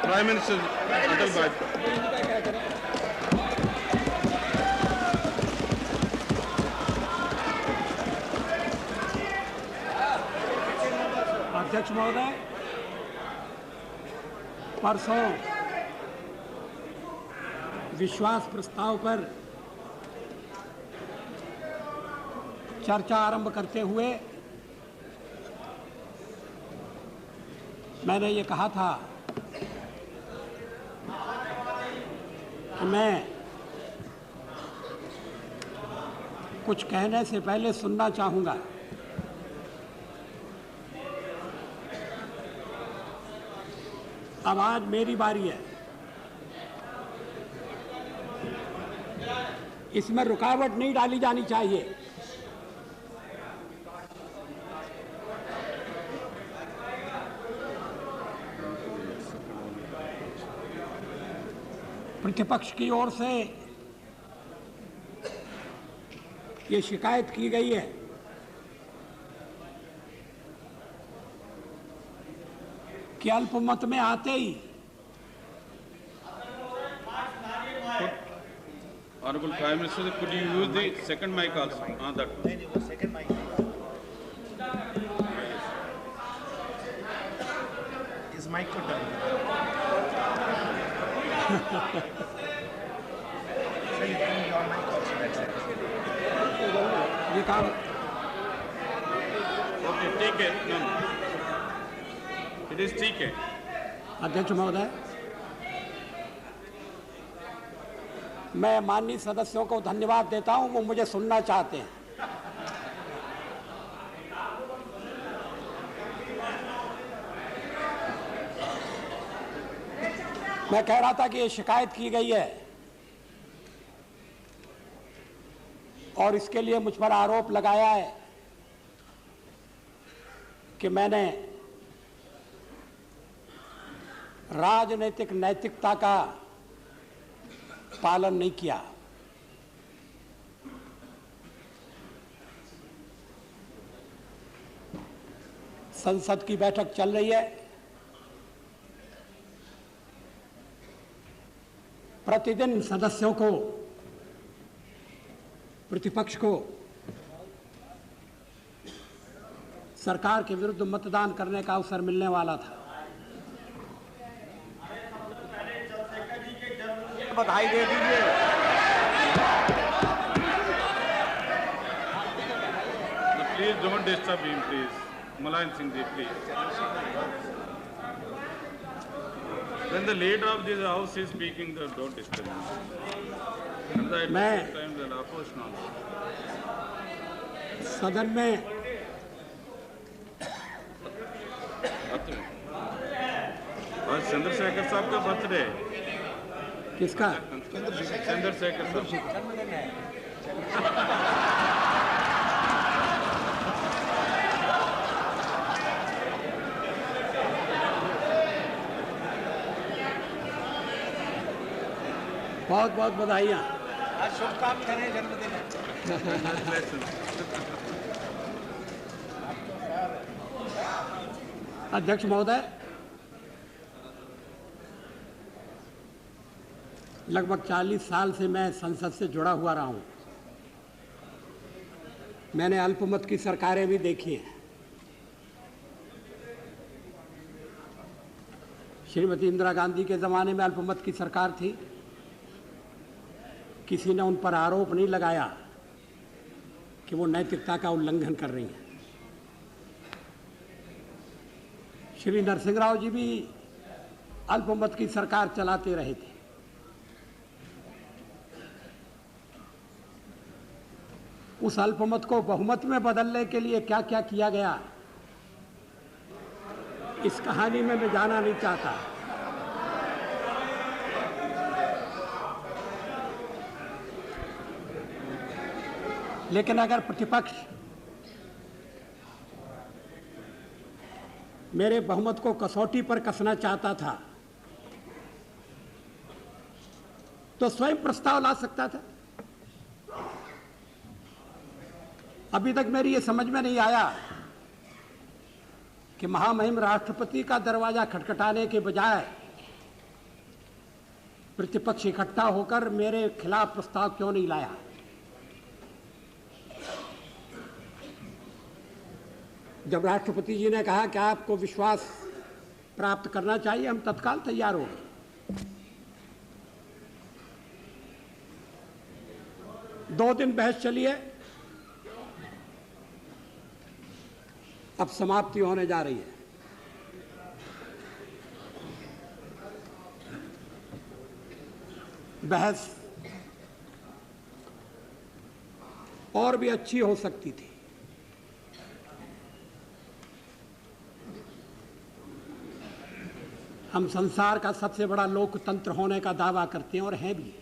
Prime minister अटल भाजपा। अध्यक्ष महोदय, परसों विश्वास प्रस्ताव पर चर्चा आरंभ करते हुए मैंने ये कहा था कि मैं कुछ कहने से पहले सुनना चाहूँगा। अब आज मेरी बारी है। इसमें रुकावट नहीं डाली जानी चाहिए। प्रतिपक्ष की ओर से ये शिकायत की गई है कि अल्पमत में आते ही Honorable Prime Minister, could you use the second mic also? That second mic. Is mic को turn? Sir, you can your mic also. That's it. ये काम okay, ठीक है। No, it is ठीक है। अध्यक्ष महोदय, मैं माननीय सदस्यों को धन्यवाद देता हूं, वो मुझे सुनना चाहते हैं। मैं कह रहा था कि ये शिकायत की गई है और इसके लिए मुझ पर आरोप लगाया है कि मैंने राजनीतिक नैतिकता का पालन नहीं किया। संसद की बैठक चल रही है। प्रतिदिन सदस्यों को, प्रतिपक्ष को सरकार के विरुद्ध मतदान करने का अवसर मिलने वाला था। बधाई दे दीजिए। Please don't disturb him, please. Mulayam Singh ji, please. When the leader of this house is speaking, don't disturb him. And at the same time, the opposition also. सदन में आज चंद्रशेखर साहब का बर्थडे। किसका? चंद्रशेखर साहब। बहुत बहुत बधाइयाँ। आज शुभकामनाएं करें जन्मदिन। अध्यक्ष महोदय, लगभग 40 साल से मैं संसद से जुड़ा हुआ रहा हूँ। मैंने अल्पमत की सरकारें भी देखी हैं। श्रीमती इंदिरा गांधी के ज़माने में अल्पमत की सरकार थी। किसी ने उन पर आरोप नहीं लगाया कि वो नैतिकता का उल्लंघन कर रही हैं। श्री नरसिंह राव जी भी अल्पमत की सरकार चलाते रहे थे। उस अल्पमत को बहुमत में बदलने के लिए क्या क्या किया गया, इस कहानी में मैं जाना नहीं चाहता। लेकिन अगर प्रतिपक्ष मेरे बहुमत को कसौटी पर कसना चाहता था तो स्वयं प्रस्ताव ला सकता था। अभी तक मेरी ये समझ में नहीं आया कि महामहिम राष्ट्रपति का दरवाजा खटखटाने के बजाय प्रतिपक्ष इकट्ठा होकर मेरे खिलाफ प्रस्ताव क्यों नहीं लाया? जब राष्ट्रपति जी ने कहा कि आपको विश्वास प्राप्त करना चाहिए, हम तत्काल तैयार हो गए। 2 दिन बहस चली है, अब समाप्ति होने जा रही है। बहस और भी अच्छी हो सकती थी। हम संसार का सबसे बड़ा लोकतंत्र होने का दावा करते हैं और हैं भी,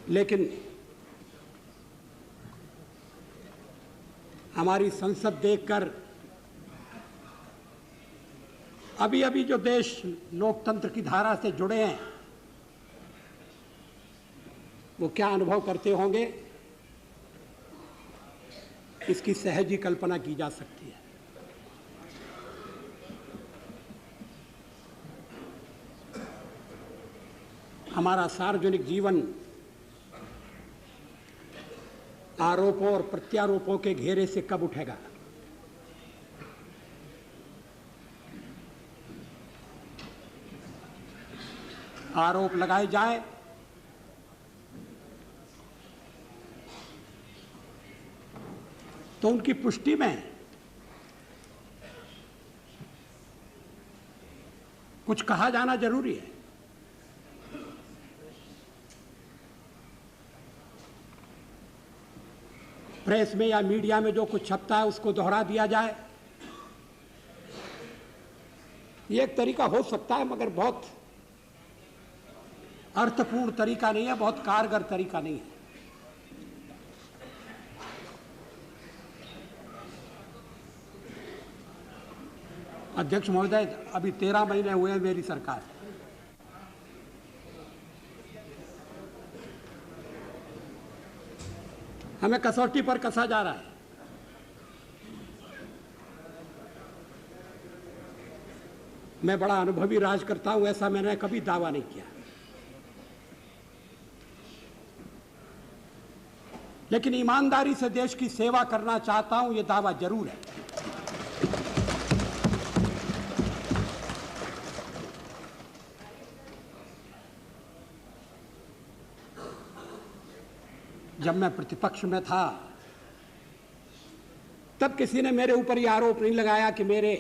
लेकिन हमारी संसद देखकर अभी अभी जो देश लोकतंत्र की धारा से जुड़े हैं वो क्या अनुभव करते होंगे, इसकी सहज ही कल्पना की जा सकती है। हमारा सार्वजनिक जीवन आरोपों और प्रत्यारोपों के घेरे से कब उठेगा? आरोप लगाए जाए तो उनकी पुष्टि में कुछ कहा जाना जरूरी है। प्रेस में या मीडिया में जो कुछ छपता है उसको दोहरा दिया जाए, ये एक तरीका हो सकता है, मगर बहुत अर्थपूर्ण तरीका नहीं है, बहुत कारगर तरीका नहीं है। अध्यक्ष महोदय, अभी 13 महीने हुए हैं मेरी सरकार। हमें कसौटी पर कसा जा रहा है। मैं बड़ा अनुभवी राजकर्ता हूं, ऐसा मैंने कभी दावा नहीं किया, लेकिन ईमानदारी से देश की सेवा करना चाहता हूं, यह दावा जरूर है। जब मैं प्रतिपक्ष में था तब किसी ने मेरे ऊपर यह आरोप नहीं लगाया कि मेरे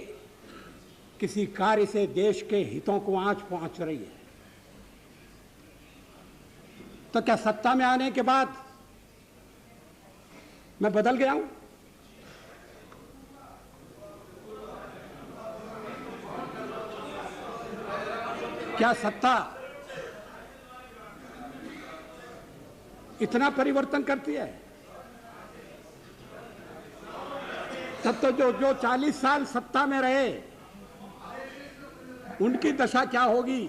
किसी कार्य से देश के हितों को आंच पहुंच रही है। तो क्या सत्ता में आने के बाद मैं बदल गया हूं? क्या सत्ता इतना परिवर्तन करती है? तब तो जो 40 साल सत्ता में रहे उनकी दशा क्या होगी,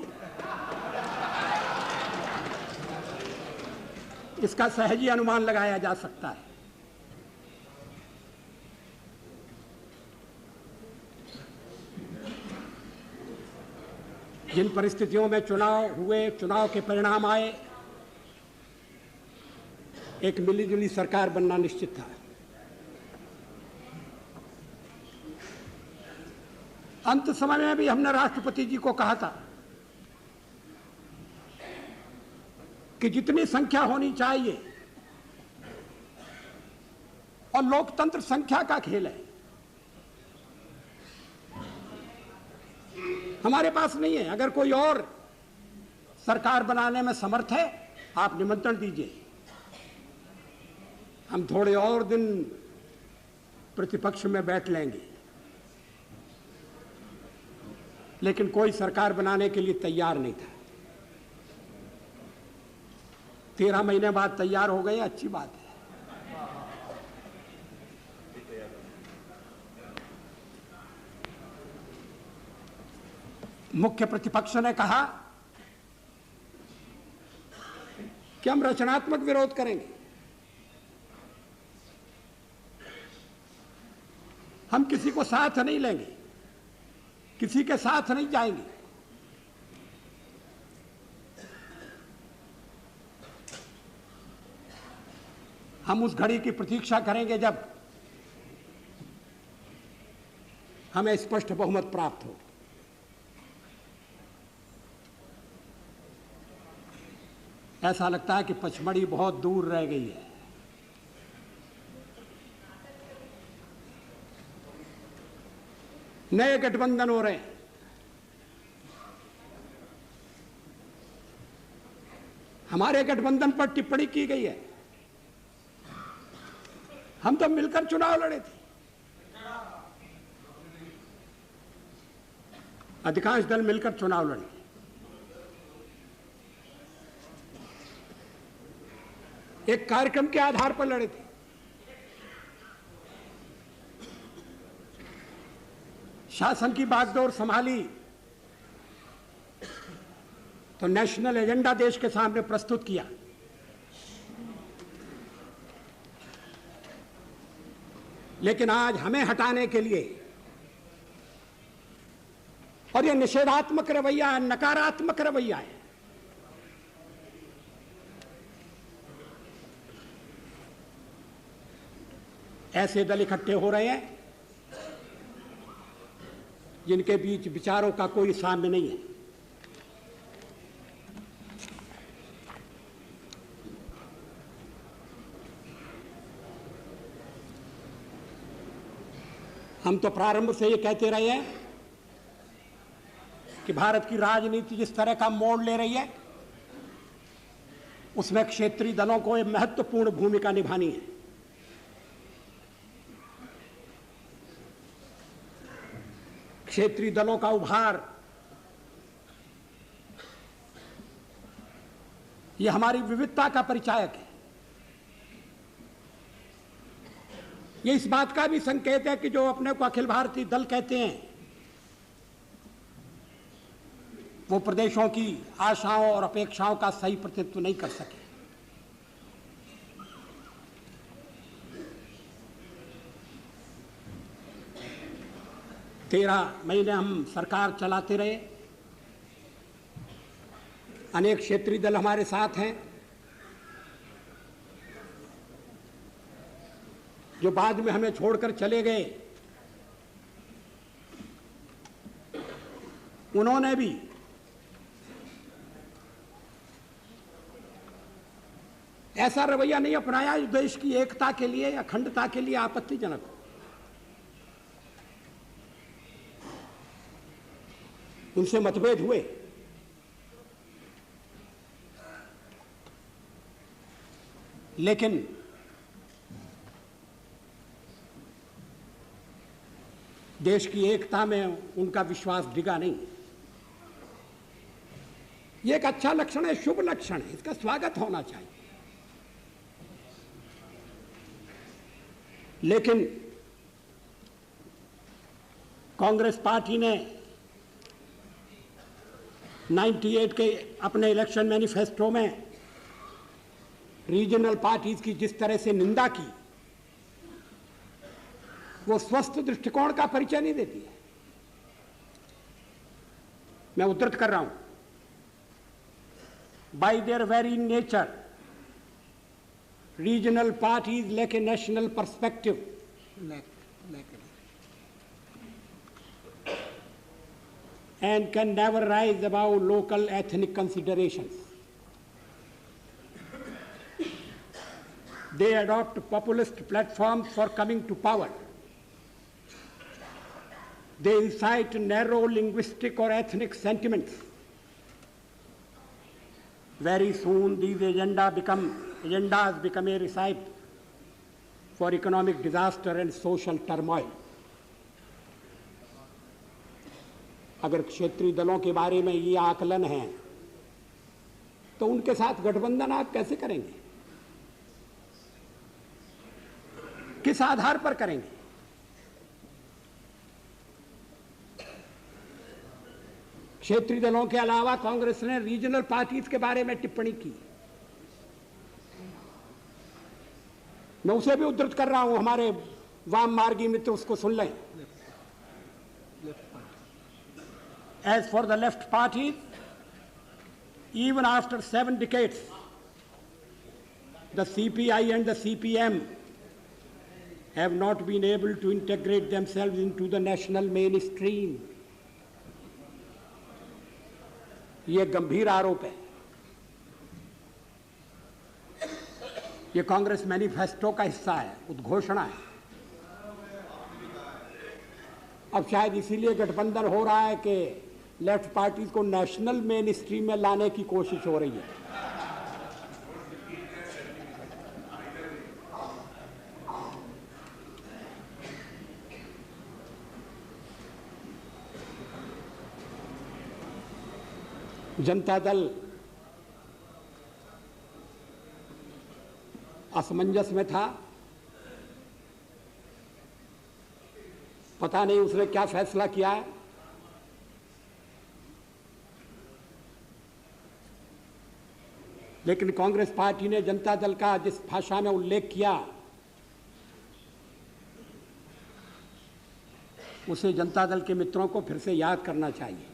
इसका सहज ही अनुमान लगाया जा सकता है। जिन परिस्थितियों में चुनाव हुए, चुनाव के परिणाम आए, एक मिलीजुली सरकार बनना निश्चित था। अंत समय में भी हमने राष्ट्रपति जी को कहा था कि जितनी संख्या होनी चाहिए, और लोकतंत्र संख्या का खेल है, हमारे पास नहीं है। अगर कोई और सरकार बनाने में समर्थ है, आप निमंत्रण दीजिए, हम थोड़े और दिन प्रतिपक्ष में बैठ लेंगे, लेकिन कोई सरकार बनाने के लिए तैयार नहीं था। 13 महीने बाद तैयार हो गए, अच्छी बात है। मुख्य प्रतिपक्ष ने कहा कि हम रचनात्मक विरोध करेंगे, हम किसी को साथ नहीं लेंगे। किसी के साथ नहीं जाएंगे। हम उस घड़ी की प्रतीक्षा करेंगे जब हमें स्पष्ट बहुमत प्राप्त हो। ऐसा लगता है कि पचमढ़ी बहुत दूर रह गई है। नए गठबंधन हो रहे हैं। हमारे गठबंधन पर टिप्पणी की गई है। हम तो मिलकर चुनाव लड़े थे। अधिकांश दल मिलकर चुनाव लड़े। एक कार्यक्रम के आधार पर लड़े थे। शासन की बागडोर संभाली तो नेशनल एजेंडा देश के सामने प्रस्तुत किया। लेकिन आज हमें हटाने के लिए, और यह निषेधात्मक रवैया है, नकारात्मक रवैया है। ऐसे दल इकट्ठे हो रहे हैं जिनके बीच विचारों का कोई साम्य नहीं है। हम तो प्रारंभ से ये कहते रहे हैं कि भारत की राजनीति जिस तरह का मोड़ ले रही है, उसमें क्षेत्रीय दलों को एक महत्वपूर्ण भूमिका निभानी है। क्षेत्रीय दलों का उभार, यह हमारी विविधता का परिचायक है। यह इस बात का भी संकेत है कि जो अपने को अखिल भारतीय दल कहते हैं, वो प्रदेशों की आशाओं और अपेक्षाओं का सही प्रतिनिधित्व नहीं कर सके। तेरह महीने हम सरकार चलाते रहे। अनेक क्षेत्रीय दल हमारे साथ हैं जो बाद में हमें छोड़कर चले गए। उन्होंने भी ऐसा रवैया नहीं अपनाया जो देश की एकता के लिए, अखंडता के लिए आपत्तिजनक हो। उनसे मतभेद हुए, लेकिन देश की एकता में उनका विश्वास डिगा नहीं। यह एक अच्छा लक्षण है, शुभ लक्षण है, इसका स्वागत होना चाहिए। लेकिन कांग्रेस पार्टी ने 98 के अपने इलेक्शन मैनिफेस्टो में रीजनल पार्टीज की जिस तरह से निंदा की, वो स्वस्थ दृष्टिकोण का परिचय नहीं देती है। मैं उद्धृत कर रहा हूं, bye there very nature regional parties lack a national perspective, and can never rise above local ethnic considerations. They adopt populist platforms for coming to power. They incite narrow linguistic or ethnic sentiments. Very soon these agendas become a recipe for economic disaster and social turmoil. अगर क्षेत्रीय दलों के बारे में ये आकलन है तो उनके साथ गठबंधन आप कैसे करेंगे? किस आधार पर करेंगे? क्षेत्रीय दलों के अलावा कांग्रेस ने रीजनल पार्टीज के बारे में टिप्पणी की। मैं उसे भी उद्धृत कर रहा हूं, हमारे वाम मार्गी मित्र उसको सुन लें। As for the left parties, even after 7 decades, the CPI and the CPM have not been able to integrate themselves into the national mainstream. ये गंभीर आरोप है। ये कांग्रेस मैनिफेस्टो का हिस्सा है, उद्घोषणा है। अब शायद इसीलिए गठबंधन हो रहा है कि लेफ्ट पार्टीज को नेशनल मेन स्ट्रीम में लाने की कोशिश हो रही है। जनता दल असमंजस में था, पता नहीं उसने क्या फैसला किया है। लेकिन कांग्रेस पार्टी ने जनता दल का जिस भाषा में उल्लेख किया, उसे जनता दल के मित्रों को फिर से याद करना चाहिए।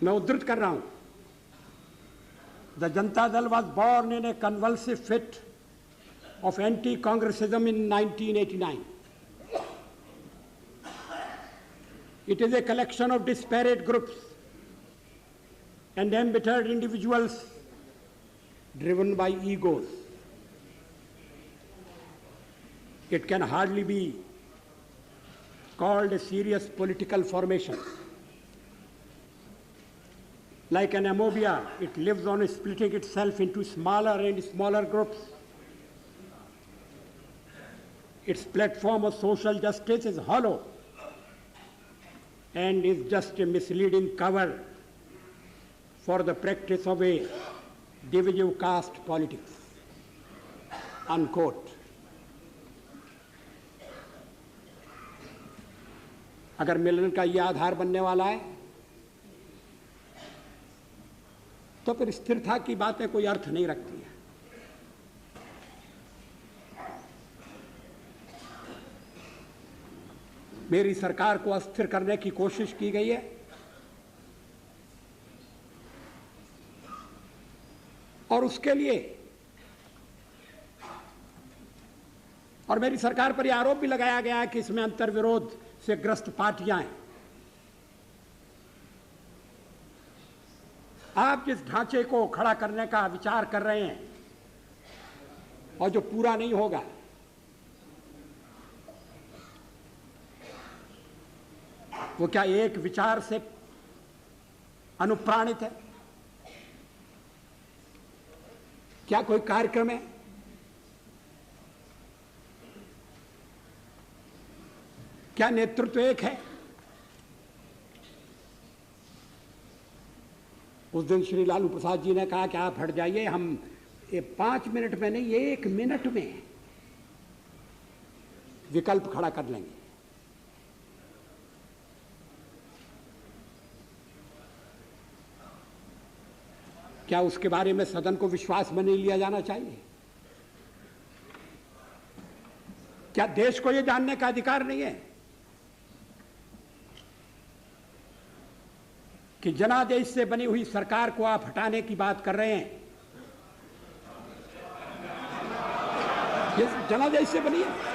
मैं उद्धृत कर रहा हूं, the Janata Dal was born in A convulsive fit of anti-Congressism in 1989. It is a collection of disparate groups and embittered individuals driven by egos. It can hardly be called a serious political formation. Like an amobia, it lives on splitting itself into smaller and smaller groups. Its platform of social justice is hollow and is just a misleading cover for the practice of a divisive caste politics. Unquote. अगर मिलन का यह आधार बनने वाला है तो फिर स्थिरता की बातें कोई अर्थ नहीं रखती है। मेरी सरकार को अस्थिर करने की कोशिश की गई है और उसके लिए और मेरी सरकार पर यह आरोप भी लगाया गया है कि इसमें अंतर्विरोध से ग्रस्त पार्टियां हैं। आप जिस ढांचे को खड़ा करने का विचार कर रहे हैं और जो पूरा नहीं होगा, वो क्या एक विचार से अनुप्राणित है? क्या कोई कार्यक्रम है? क्या नेतृत्व एक है? उस दिन श्री लालू प्रसाद जी ने कहा कि आप हट जाइए, हम ये 5 मिनट में नहीं 1 मिनट में विकल्प खड़ा कर लेंगे। क्या उसके बारे में सदन को विश्वास में नहीं लिया जाना चाहिए? क्या देश को यह जानने का अधिकार नहीं है कि जनादेश से बनी हुई सरकार को आप हटाने की बात कर रहे हैं? ये जनादेश से बनी है।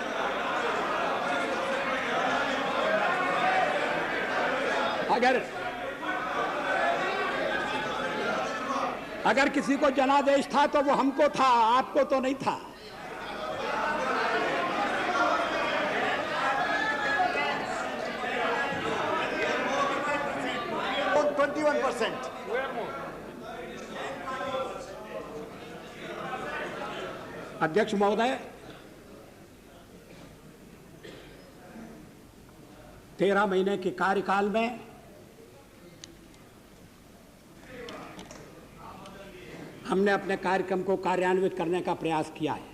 अगर किसी को जनादेश था तो वो हमको था, आपको तो नहीं था। अध्यक्ष महोदय, 13 महीने के कार्यकाल में हमने अपने कार्यक्रम को कार्यान्वित करने का प्रयास किया है।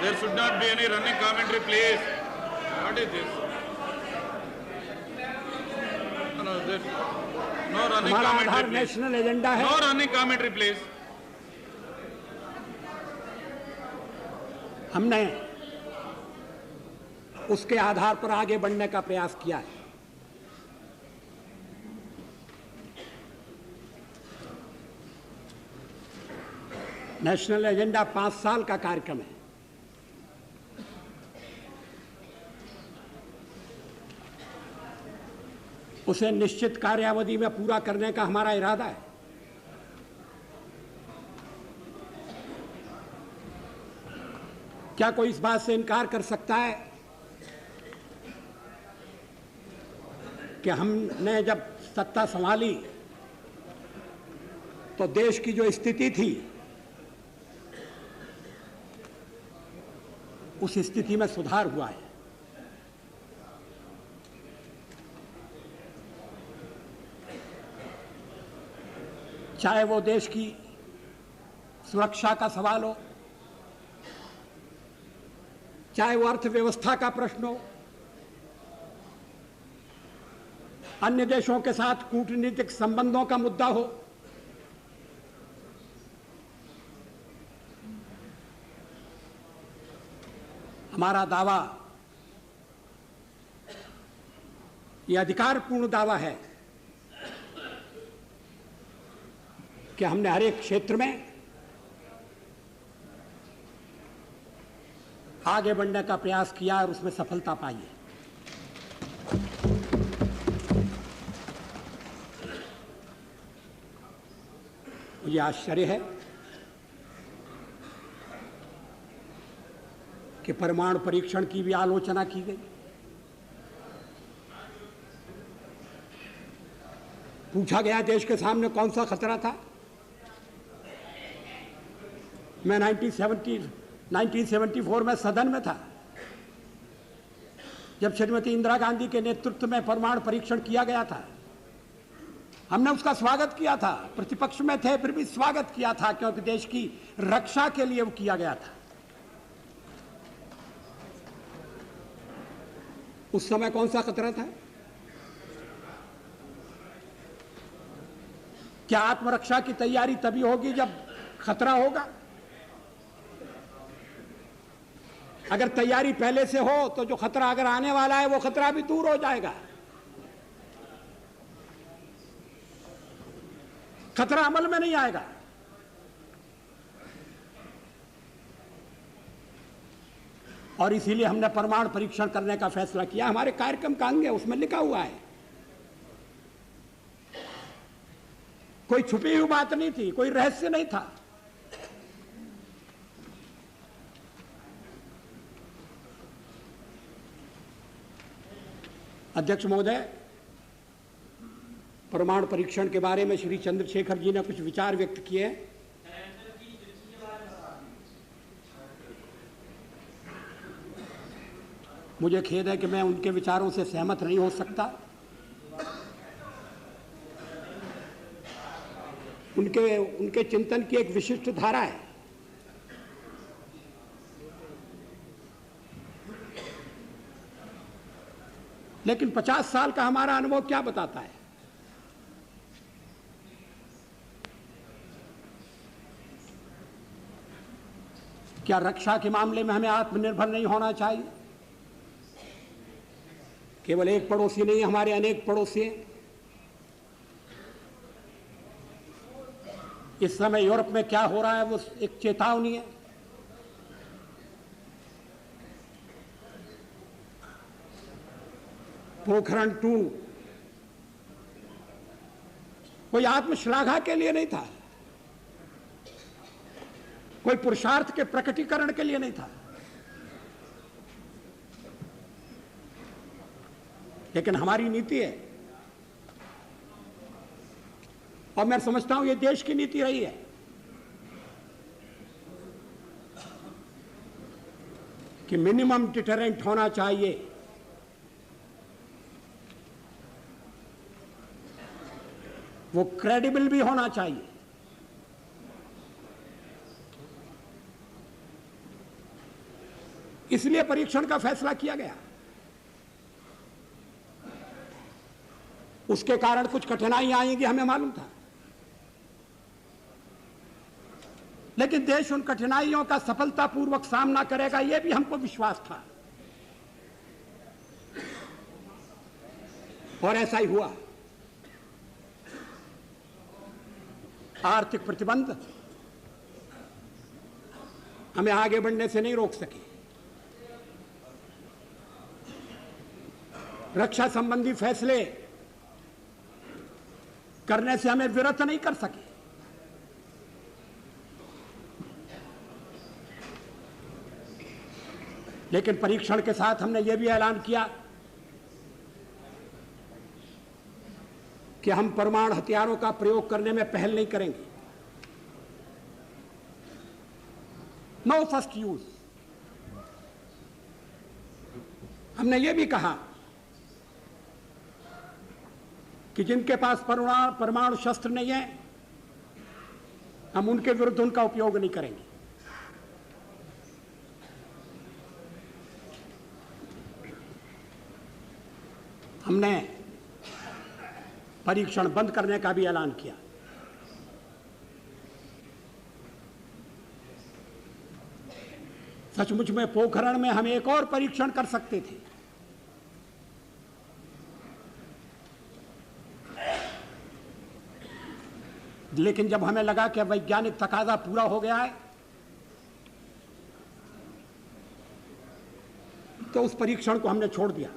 There should not be any running commentary, please. What is this? No, no running हमारा commentary, Aadhaar please. National agenda है। No running commentary, please. हमने उसके आधार पर आगे बढ़ने का प्रयास किया है। नेशनल एजेंडा 5 साल का कार्यक्रम है। उसे निश्चित कार्यावधि में पूरा करने का हमारा इरादा है। क्या कोई इस बात से इनकार कर सकता है कि हमने जब सत्ता संभाली तो देश की जो स्थिति थी उस स्थिति में सुधार हुआ है। चाहे वो देश की सुरक्षा का सवाल हो, चाहे वो अर्थव्यवस्था का प्रश्न हो, अन्य देशों के साथ कूटनीतिक संबंधों का मुद्दा हो, हमारा दावा, यह अधिकारपूर्ण दावा है कि हमने हर एक क्षेत्र में आगे बढ़ने का प्रयास किया और उसमें सफलता पाई है। मुझे आश्चर्य है कि परमाणु परीक्षण की भी आलोचना की गई। पूछा गया देश के सामने कौन सा खतरा था। मैं 1974 में सदन में था जब श्रीमती इंदिरा गांधी के नेतृत्व में परमाणु परीक्षण किया गया था। हमने उसका स्वागत किया था, प्रतिपक्ष में थे फिर भी स्वागत किया था, क्योंकि देश की रक्षा के लिए वो किया गया था। उस समय कौन सा खतरा था? क्या आत्मरक्षा की तैयारी तभी होगी जब खतरा होगा? अगर तैयारी पहले से हो तो जो खतरा अगर आने वाला है वो खतरा भी दूर हो जाएगा। खतरा अमल में नहीं आएगा। और इसीलिए हमने परमाणु परीक्षण करने का फैसला किया। हमारे कार्यक्रम का अंग है, उसमें लिखा हुआ है, कोई छुपी हुई बात नहीं थी, कोई रहस्य नहीं था। अध्यक्ष महोदय, परमाणु परीक्षण के बारे में श्री चंद्रशेखर जी ने कुछ विचार व्यक्त किए हैं। मुझे खेद है कि मैं उनके विचारों से सहमत नहीं हो सकता। उनके चिंतन की एक विशिष्ट धारा है। लेकिन 50 साल का हमारा अनुभव क्या बताता है? क्या रक्षा के मामले में हमें आत्मनिर्भर नहीं होना चाहिए? केवल एक पड़ोसी नहीं, हमारे अनेक पड़ोसी हैं। इस समय यूरोप में क्या हो रहा है वो एक चेतावनी है। पोखरण 2 कोई आत्मश्लाघा के लिए नहीं था, कोई पुरुषार्थ के प्रकटीकरण के लिए नहीं था, लेकिन हमारी नीति है और मैं समझता हूं ये देश की नीति रही है कि मिनिमम डिटरेंट होना चाहिए। वो क्रेडिबल भी होना चाहिए। इसलिए परीक्षण का फैसला किया गया। उसके कारण कुछ कठिनाइयां आएंगी, हमें मालूम था, लेकिन देश उन कठिनाइयों का सफलतापूर्वक सामना करेगा, यह भी हमको विश्वास था, और ऐसा ही हुआ। आर्थिक प्रतिबंध हमें आगे बढ़ने से नहीं रोक सके, रक्षा संबंधी फैसले करने से हमें विरत नहीं कर सके, लेकिन परीक्षण के साथ हमने यह भी ऐलान किया कि हम परमाणु हथियारों का प्रयोग करने में पहल नहीं करेंगे। No first use. हमने यह भी कहा कि जिनके पास परमाणु शस्त्र नहीं है, हम उनके विरुद्ध उनका उपयोग नहीं करेंगे। हमने परीक्षण बंद करने का भी ऐलान किया। सचमुच में पोखरण में हम एक और परीक्षण कर सकते थे, लेकिन जब हमें लगा कि वैज्ञानिक तकाजा पूरा हो गया है, तो उस परीक्षण को हमने छोड़ दिया।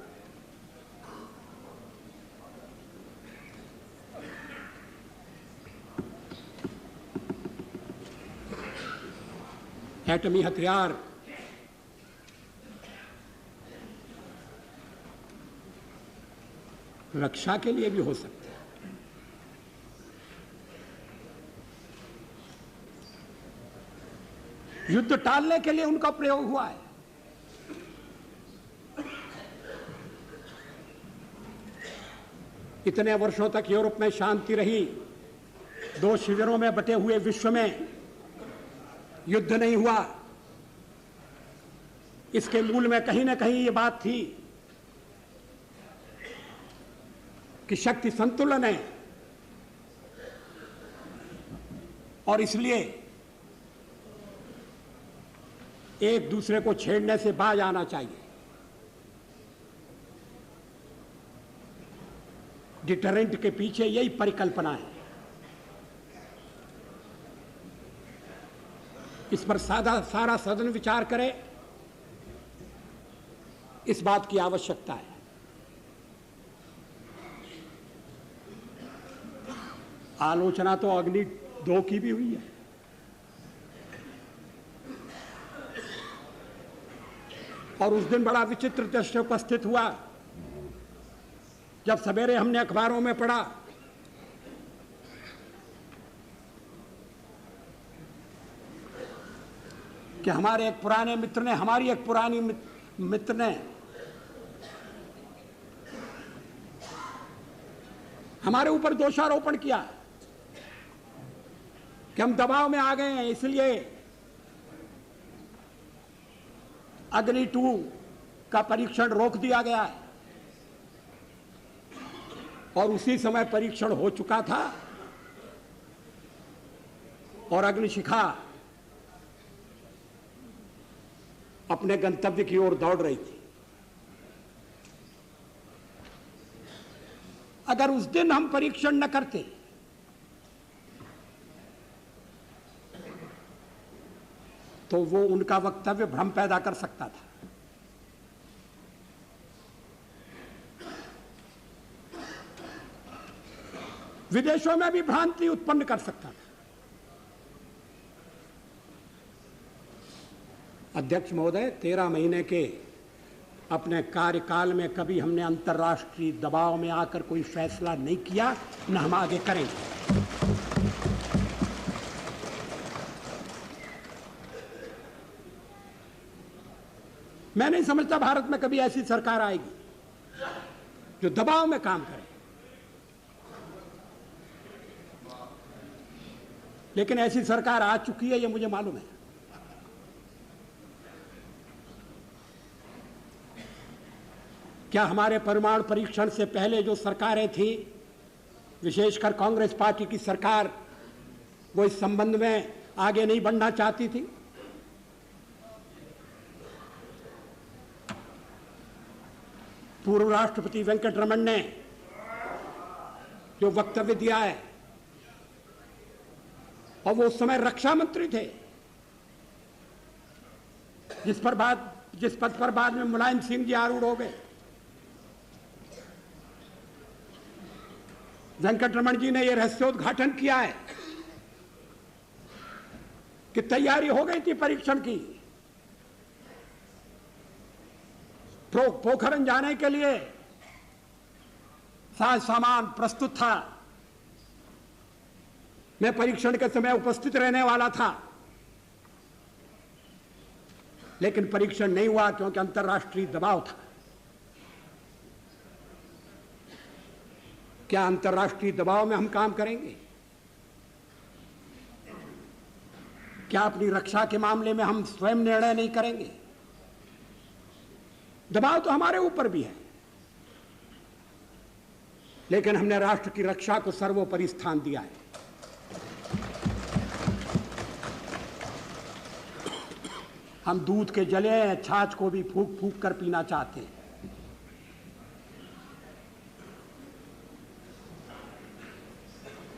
एटमी हथियार रक्षा के लिए भी हो सकते हैं। युद्ध टालने के लिए उनका प्रयोग हुआ है। इतने वर्षों तक यूरोप में शांति रही, दो शिविरों में बटे हुए विश्व में युद्ध नहीं हुआ। इसके मूल में कहीं ना कहीं ये बात थी कि शक्ति संतुलन है, और इसलिए एक दूसरे को छेड़ने से बाज आना चाहिए। डिटरेंट के पीछे यही परिकल्पना है। इस पर सारा सदन विचार करे, इस बात की आवश्यकता है। आलोचना तो अग्नि 2 की भी हुई है, और उस दिन बड़ा विचित्र दृश्य उपस्थित हुआ जब सवेरे हमने अखबारों में पढ़ा कि हमारे एक पुराने मित्र ने, हमारी एक पुरानी मित्र ने हमारे ऊपर दोषारोपण किया कि हम दबाव में आ गए हैं, इसलिए अग्नि 2 का परीक्षण रोक दिया गया है। और उसी समय परीक्षण हो चुका था और अग्निशिखा अपने गंतव्य की ओर दौड़ रही थी। अगर उस दिन हम परीक्षण न करते तो वो उनका वक्तव्य भ्रम पैदा कर सकता था। विदेशों में भी भ्रांति उत्पन्न कर सकता था। अध्यक्ष महोदय, 13 महीने के अपने कार्यकाल में कभी हमने अंतर्राष्ट्रीय दबाव में आकर कोई फैसला नहीं किया, न हम आगे करेंगे। मैं नहीं समझता भारत में कभी ऐसी सरकार आएगी जो दबाव में काम करे, लेकिन ऐसी सरकार आ चुकी है, ये मुझे मालूम है। क्या हमारे परमाणु परीक्षण से पहले जो सरकारें थी विशेषकर कांग्रेस पार्टी की सरकार वो इस संबंध में आगे नहीं बढ़ना चाहती थी। पूर्व राष्ट्रपति वेंकटरमण ने जो वक्तव्य दिया है, और वो उस समय रक्षा मंत्री थे, जिस पद पर बाद में मुलायम सिंह जी आरूढ़ हो गए। वेंकटरमण जी ने यह रहस्योद्घाटन किया है कि तैयारी हो गई थी परीक्षण की, पोखरण जाने के लिए साज सामान प्रस्तुत था। मैं परीक्षण के समय उपस्थित रहने वाला था, लेकिन परीक्षण नहीं हुआ क्योंकि अंतर्राष्ट्रीय दबाव था। क्या अंतर्राष्ट्रीय दबाव में हम काम करेंगे? क्या अपनी रक्षा के मामले में हम स्वयं निर्णय नहीं करेंगे? दबाव तो हमारे ऊपर भी है, लेकिन हमने राष्ट्र की रक्षा को सर्वोपरि स्थान दिया है। हम दूध के जले छाछ को भी फूंक फूंक कर पीना चाहते हैं।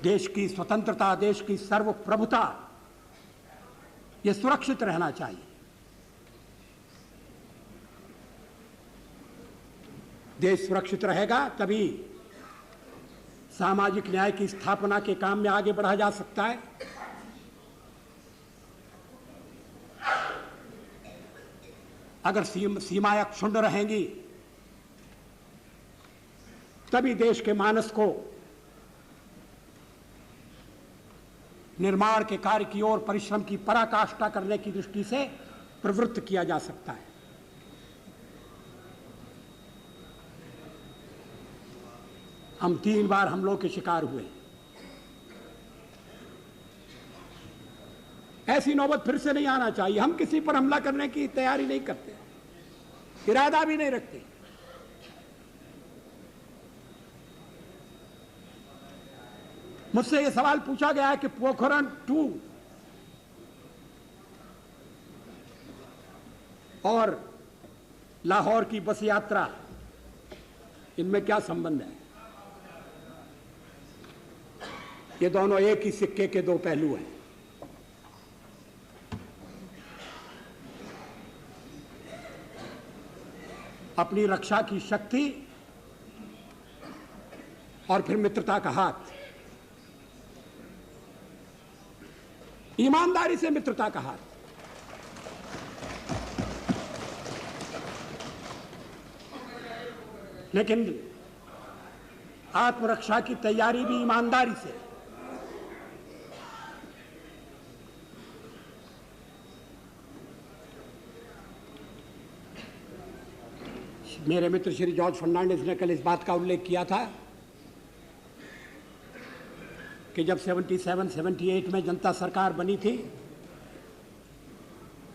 देश की स्वतंत्रता, देश की सर्वप्रभुता, यह सुरक्षित रहना चाहिए। देश सुरक्षित रहेगा तभी सामाजिक न्याय की स्थापना के काम में आगे बढ़ा जा सकता है। अगर सीमाएं क्षुण्ण रहेंगी तभी देश के मानस को निर्माण के कार्य की ओर परिश्रम की पराकाष्ठा करने की दृष्टि से प्रवृत्त किया जा सकता है। हम 3 बार हमलों के शिकार हुए। ऐसी नौबत फिर से नहीं आना चाहिए। हम किसी पर हमला करने की तैयारी नहीं करते, इरादा भी नहीं रखते। मुझसे यह सवाल पूछा गया है कि पोखरण 2 और लाहौर की बस यात्रा, इनमें क्या संबंध है? ये दोनों एक ही सिक्के के 2 पहलू हैं। अपनी रक्षा की शक्ति और फिर मित्रता का हाथ, ईमानदारी से मित्रता का हाथ। लेकिन आत्मरक्षा की तैयारी भी ईमानदारी से। मेरे मित्र श्री जॉर्ज फर्नांडिस ने कल इस बात का उल्लेख किया था कि जब 77-78 में जनता सरकार बनी थी,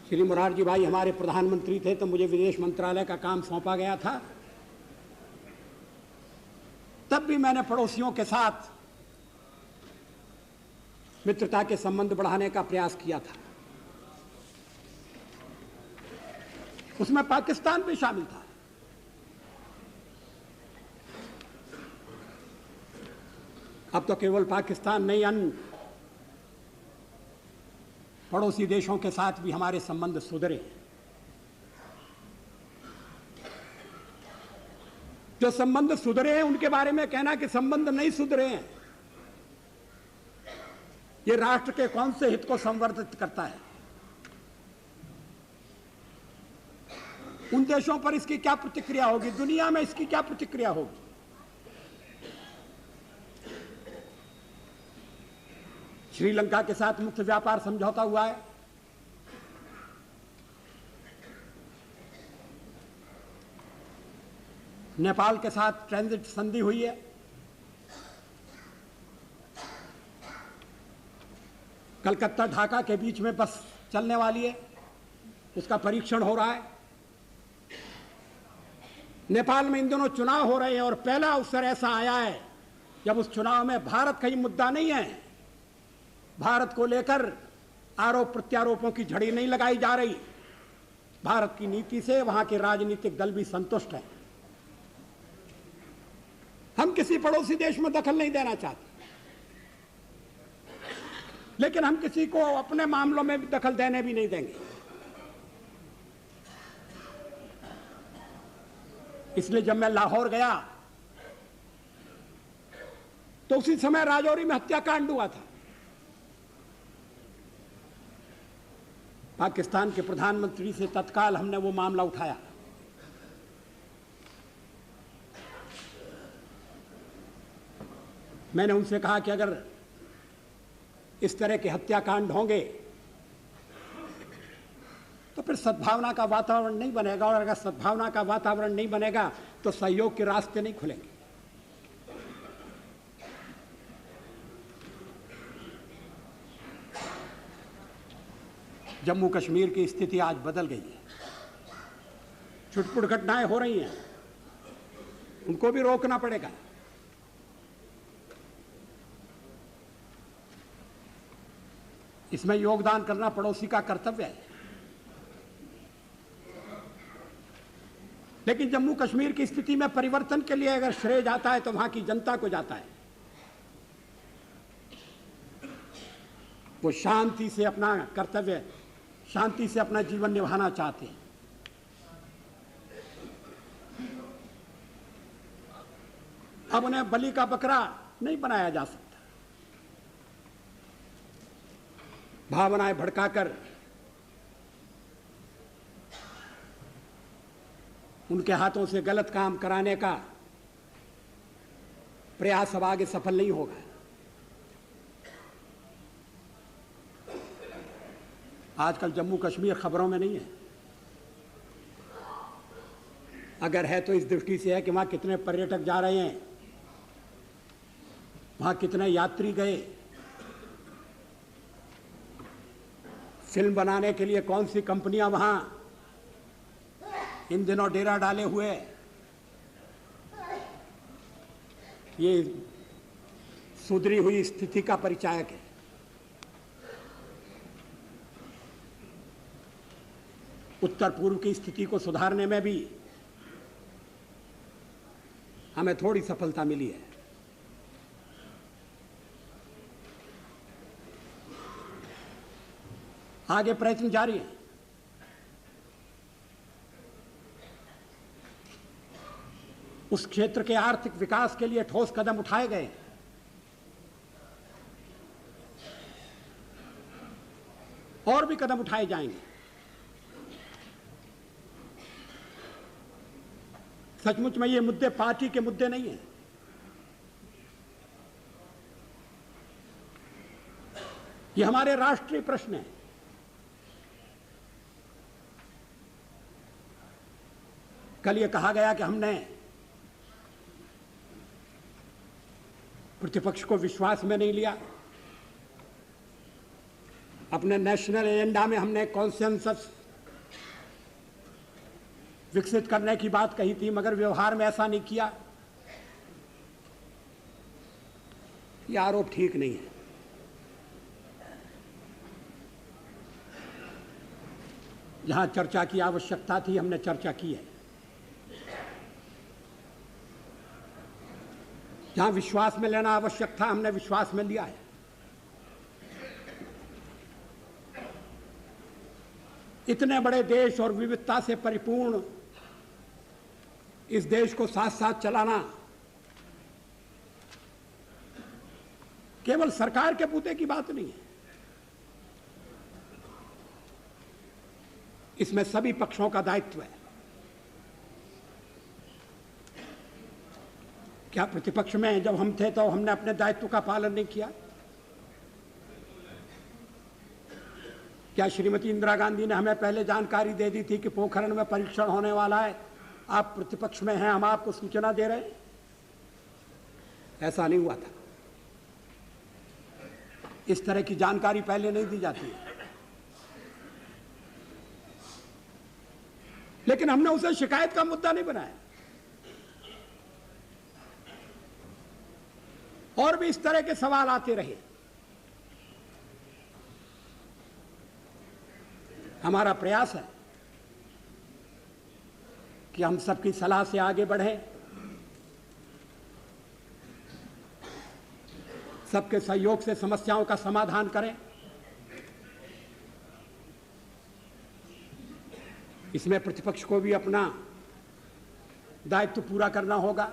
श्री मोरारजी भाई हमारे प्रधानमंत्री थे, तो मुझे विदेश मंत्रालय का काम सौंपा गया था। तब भी मैंने पड़ोसियों के साथ मित्रता के संबंध बढ़ाने का प्रयास किया था। उसमें पाकिस्तान भी शामिल था। अब तो केवल पाकिस्तान नहीं, अन्य पड़ोसी देशों के साथ भी हमारे संबंध सुधरे। जो संबंध सुधरे हैं उनके बारे में कहना कि संबंध नहीं सुधरे हैं, ये राष्ट्र के कौन से हित को संवर्धित करता है? उन देशों पर इसकी क्या प्रतिक्रिया होगी? दुनिया में इसकी क्या प्रतिक्रिया होगी? श्रीलंका के साथ मुक्त व्यापार समझौता हुआ है। नेपाल के साथ ट्रांजिट संधि हुई है। कलकत्ता ढाका के बीच में बस चलने वाली है, उसका परीक्षण हो रहा है। नेपाल में इन दिनों चुनाव हो रहे हैं और पहला अवसर ऐसा आया है जब उस चुनाव में भारत का ही मुद्दा नहीं है, भारत को लेकर आरोप प्रत्यारोपों की झड़ी नहीं लगाई जा रही, भारत की नीति से वहां के राजनीतिक दल भी संतुष्ट हैं। हम किसी पड़ोसी देश में दखल नहीं देना चाहते, लेकिन हम किसी को अपने मामलों में भी दखल देने भी नहीं देंगे। इसलिए जब मैं लाहौर गया तो उसी समय राजौरी में हत्याकांड हुआ था। पाकिस्तान के प्रधानमंत्री से तत्काल हमने वो मामला उठाया। मैंने उनसे कहा कि अगर इस तरह के हत्याकांड होंगे तो फिर सद्भावना का वातावरण नहीं बनेगा, और अगर सद्भावना का वातावरण नहीं बनेगा तो सहयोग के रास्ते नहीं खुलेंगे। जम्मू कश्मीर की स्थिति आज बदल गई है, छुटपुट घटनाएं हो रही हैं, उनको भी रोकना पड़ेगा। इसमें योगदान करना पड़ोसी का कर्तव्य है। लेकिन जम्मू कश्मीर की स्थिति में परिवर्तन के लिए अगर श्रेय जाता है तो वहां की जनता को जाता है। वो शांति से अपना कर्तव्य, शांति से अपना जीवन निभाना चाहते हैं। अब उन्हें बलि का बकरा नहीं बनाया जा सकता। भावनाएं भड़काकर उनके हाथों से गलत काम कराने का प्रयास अब आगे सफल नहीं होगा। आजकल जम्मू कश्मीर खबरों में नहीं है। अगर है तो इस दृष्टि से है कि वहां कितने पर्यटक जा रहे हैं, वहां कितने यात्री गए, फिल्म बनाने के लिए कौन सी कंपनियां वहां इन दिनों डेरा डाले हुए। ये सुधरी हुई स्थिति का परिचायक है। उत्तर पूर्व की स्थिति को सुधारने में भी हमें थोड़ी सफलता मिली है। आगे प्रयत्न जारी है। उस क्षेत्र के आर्थिक विकास के लिए ठोस कदम उठाए गए। और भी कदम उठाए जाएंगे। सचमुच में ये मुद्दे पार्टी के मुद्दे नहीं हैं। ये हमारे राष्ट्रीय प्रश्न हैं। कल ये कहा गया कि हमने प्रतिपक्ष को विश्वास में नहीं लिया। अपने नेशनल एजेंडा में हमने कॉन्सेंसस विकसित करने की बात कही थी, मगर व्यवहार में ऐसा नहीं किया। ये आरोप ठीक नहीं है। जहां चर्चा की आवश्यकता थी हमने चर्चा की है। जहां विश्वास में लेना आवश्यक था हमने विश्वास में लिया है। इतने बड़े देश और विविधता से परिपूर्ण इस देश को साथ साथ चलाना केवल सरकार के बूते की बात नहीं है। इसमें सभी पक्षों का दायित्व है। क्या प्रतिपक्ष में जब हम थे तो हमने अपने दायित्व का पालन नहीं किया? क्या श्रीमती इंदिरा गांधी ने हमें पहले जानकारी दे दी थी कि पोखरण में परीक्षण होने वाला है, आप प्रतिपक्ष में हैं, हम आपको सूचना दे रहे हैं? ऐसा नहीं हुआ था। इस तरह की जानकारी पहले नहीं दी जाती है। लेकिन हमने उसे शिकायत का मुद्दा नहीं बनाया। और भी इस तरह के सवाल आते रहे। हमारा प्रयास है कि हम सबकी सलाह से आगे बढ़ें, सबके सहयोग से समस्याओं का समाधान करें। इसमें प्रतिपक्ष को भी अपना दायित्व पूरा करना होगा।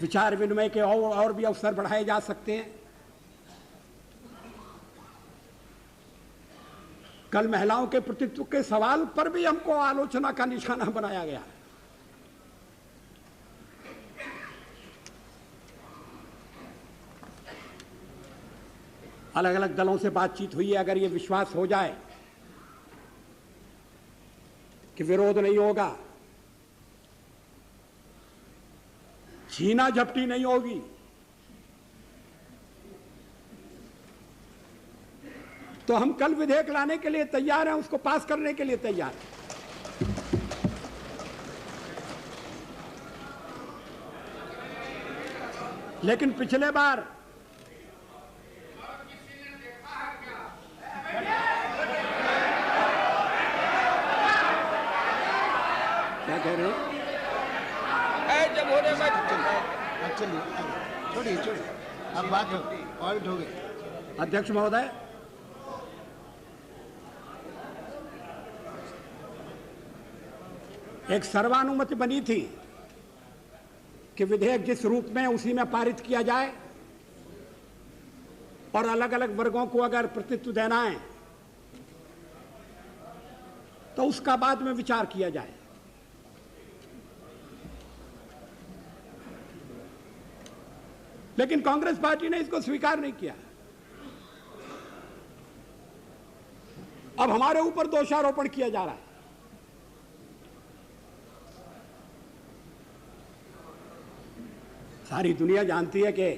विचार विनिमय के और भी अवसर बढ़ाए जा सकते हैं। कल महिलाओं के प्रतित्व के सवाल पर भी हमको आलोचना का निशाना बनाया गया। अलग अलग दलों से बातचीत हुई है। अगर ये विश्वास हो जाए कि विरोध नहीं होगा, छीना झपटी नहीं होगी, तो हम कल विधेयक लाने के लिए तैयार हैं, उसको पास करने के लिए तैयार हैं। लेकिन पिछले बार क्या कह रहे हैं? जब होने में चलिए छोड़िए छोड़िए, अब बात हो पॉइंट हो गई। अध्यक्ष महोदय, एक सर्वानुमति बनी थी कि विधेयक जिस रूप में उसी में पारित किया जाए और अलग अलग वर्गों को अगर प्रतित्व देना है तो उसका बाद में विचार किया जाए। लेकिन कांग्रेस पार्टी ने इसको स्वीकार नहीं किया। अब हमारे ऊपर दोषारोपण किया जा रहा है। सारी दुनिया जानती है कि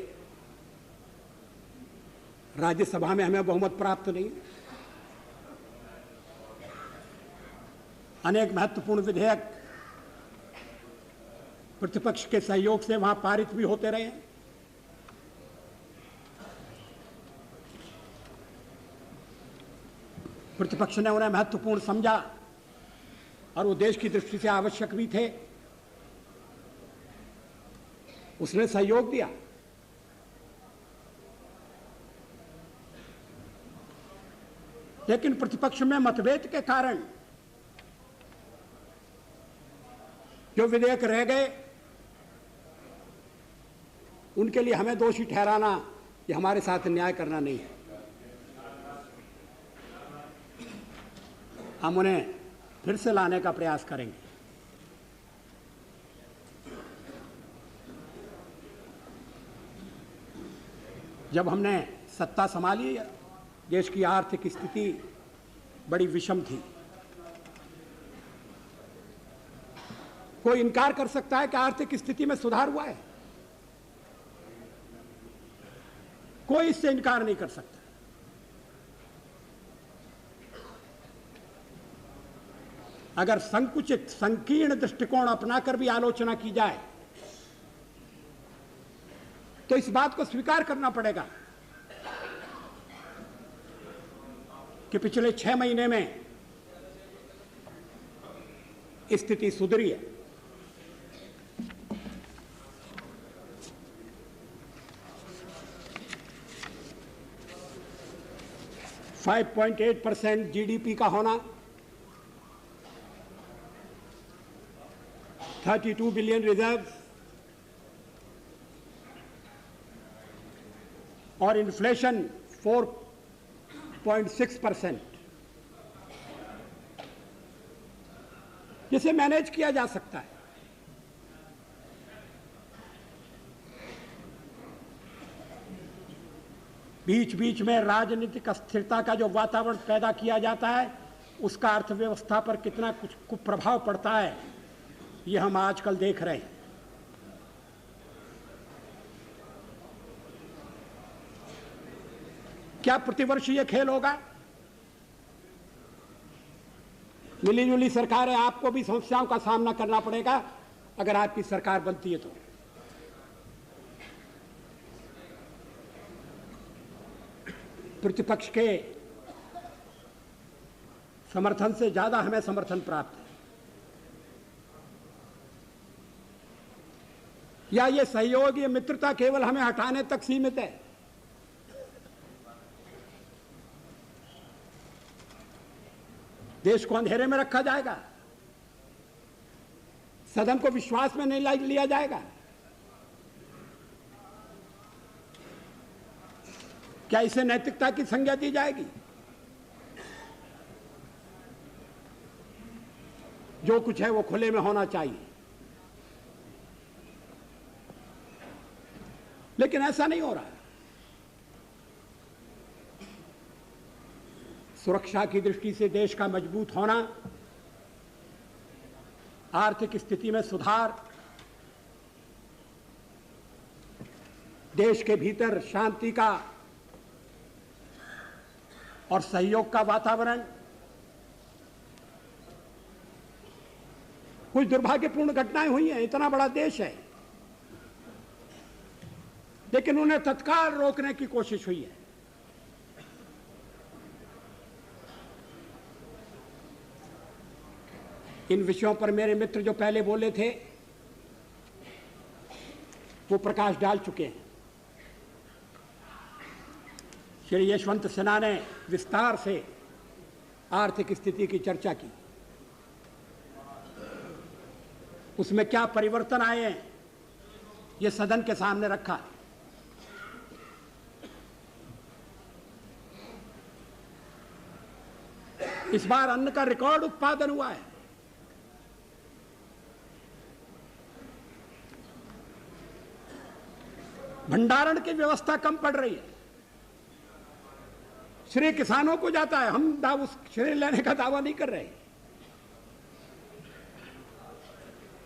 राज्यसभा में हमें बहुमत प्राप्त नहीं। अनेक महत्वपूर्ण विधेयक प्रतिपक्ष के सहयोग से वहां पारित भी होते रहे। प्रतिपक्ष ने उन्हें महत्वपूर्ण समझा और वो देश की दृष्टि से आवश्यक भी थे, उसने सहयोग दिया। लेकिन प्रतिपक्ष में मतभेद के कारण जो विधेयक रह गए उनके लिए हमें दोषी ठहराना ये हमारे साथ न्याय करना नहीं है। हम उन्हें फिर से लाने का प्रयास करेंगे। जब हमने सत्ता संभाली, देश की आर्थिक स्थिति बड़ी विषम थी। कोई इनकार कर सकता है कि आर्थिक स्थिति में सुधार हुआ है? कोई इससे इनकार नहीं कर सकता। अगर संकुचित संकीर्ण दृष्टिकोण अपनाकर भी आलोचना की जाए तो इस बात को स्वीकार करना पड़ेगा कि पिछले 6 महीने में स्थिति सुधरी है। %5.8 जीडीपी का होना, 32 बिलियन रिजर्व और इन्फ्लेशन 4.6%, जिसे मैनेज किया जा सकता है। बीच बीच में राजनीतिक अस्थिरता का जो वातावरण पैदा किया जाता है उसका अर्थव्यवस्था पर कितना कुछ कुप्रभाव पड़ता है ये हम आजकल देख रहे हैं। क्या प्रतिवर्ष ये खेल होगा? मिली जुली सरकार है, आपको भी समस्याओं का सामना करना पड़ेगा अगर आपकी सरकार बनती है तो। प्रतिपक्ष के समर्थन से ज्यादा हमें समर्थन प्राप्त है, या ये सहयोग, ये मित्रता केवल हमें हटाने तक सीमित है? देश को अंधेरे में रखा जाएगा, सदन को विश्वास में नहीं लिया जाएगा? क्या इसे नैतिकता की संज्ञा दी जाएगी? जो कुछ है वो खुले में होना चाहिए, लेकिन ऐसा नहीं हो रहा। सुरक्षा की दृष्टि से देश का मजबूत होना, आर्थिक स्थिति में सुधार, देश के भीतर शांति का और सहयोग का वातावरण, कुछ दुर्भाग्यपूर्ण घटनाएं हुई हैं, इतना बड़ा देश है, लेकिन उन्हें तत्काल रोकने की कोशिश हुई है। इन विषयों पर मेरे मित्र जो पहले बोले थे वो प्रकाश डाल चुके हैं। श्री यशवंत सिन्हा ने विस्तार से आर्थिक स्थिति की चर्चा की, उसमें क्या परिवर्तन आए हैं ये सदन के सामने रखा। इस बार अन्न का रिकॉर्ड उत्पादन हुआ है। भंडारण की व्यवस्था कम पड़ रही है, श्रेय किसानों को जाता है, हम उस श्रेय लेने का दावा नहीं कर रहे।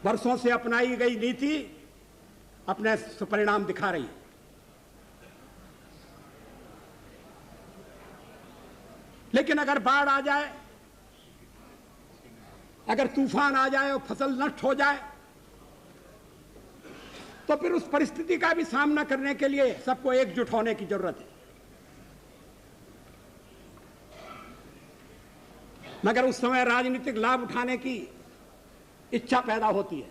वर्षों से अपनाई गई नीति अपने सुपरिणाम दिखा रही है। लेकिन अगर बाढ़ आ जाए, अगर तूफान आ जाए और फसल नष्ट हो जाए, तो फिर उस परिस्थिति का भी सामना करने के लिए सबको एकजुट होने की जरूरत है। मगर उस समय राजनीतिक लाभ उठाने की इच्छा पैदा होती है।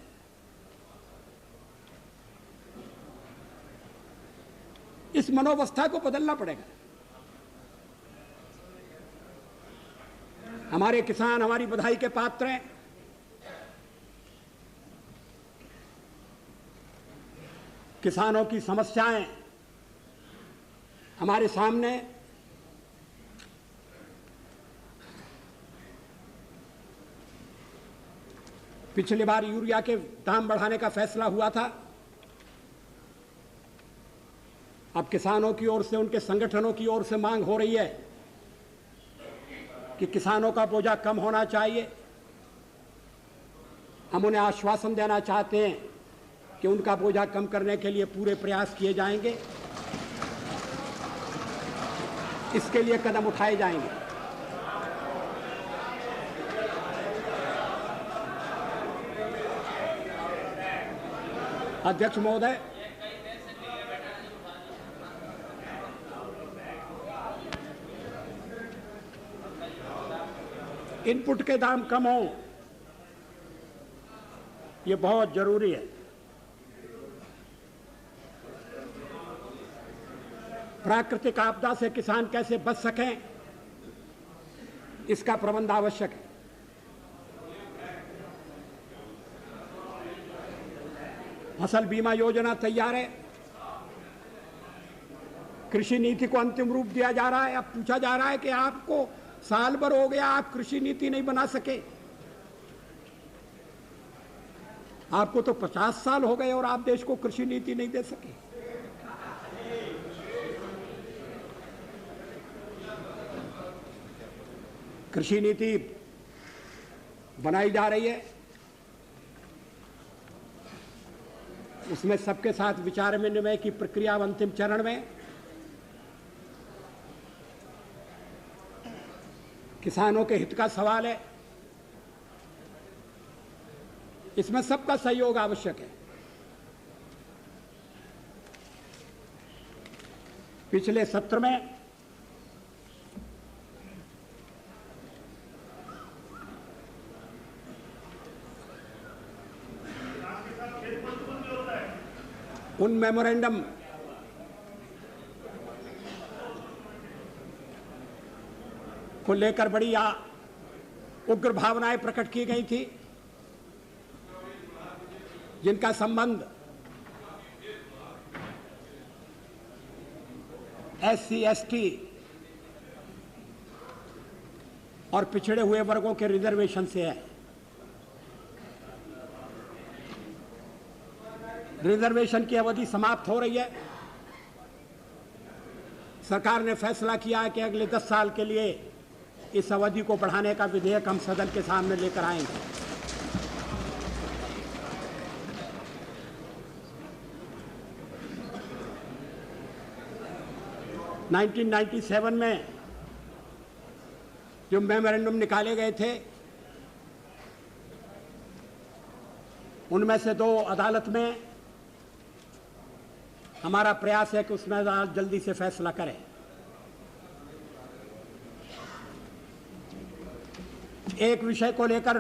इस मनोवस्था को बदलना पड़ेगा। हमारे किसान हमारी बधाई के पात्र हैं। किसानों की समस्याएं हमारे सामने, पिछली बार यूरिया के दाम बढ़ाने का फैसला हुआ था। अब किसानों की ओर से, उनके संगठनों की ओर से मांग हो रही है कि किसानों का बोझा कम होना चाहिए। हम उन्हें आश्वासन देना चाहते हैं कि उनका बोझा कम करने के लिए पूरे प्रयास किए जाएंगे, इसके लिए कदम उठाए जाएंगे। अध्यक्ष महोदय, इनपुट के दाम कम हो, ये बहुत जरूरी है। प्राकृतिक आपदा से किसान कैसे बच सकें, इसका प्रबंध आवश्यक है। फसल बीमा योजना तैयार है, कृषि नीति को अंतिम रूप दिया जा रहा है। अब पूछा जा रहा है कि आपको साल भर हो गया, आप कृषि नीति नहीं बना सके। आपको तो 50 साल हो गए और आप देश को कृषि नीति नहीं दे सके। कृषि नीति बनाई जा रही है, उसमें सबके साथ विचार विनिमय की प्रक्रिया अंतिम चरण में। किसानों के हित का सवाल है। इसमें सबका सहयोग आवश्यक है। पिछले सत्र में उन मेमोरेंडम को लेकर बड़ी उग्र भावनाएं प्रकट की गई थी, जिनका संबंध SC ST और पिछड़े हुए वर्गों के रिजर्वेशन से है। रिजर्वेशन की अवधि समाप्त हो रही है। सरकार ने फैसला किया है कि अगले 10 साल के लिए इस अवधि को बढ़ाने का विधेयक हम सदन के सामने लेकर आएंगे। नाइनटीन 1997 में जो मेमोरेंडम निकाले गए थे, उनमें से 2 अदालत में हमारा प्रयास है कि उसमें अदालत जल्दी से फैसला करे। एक विषय को लेकर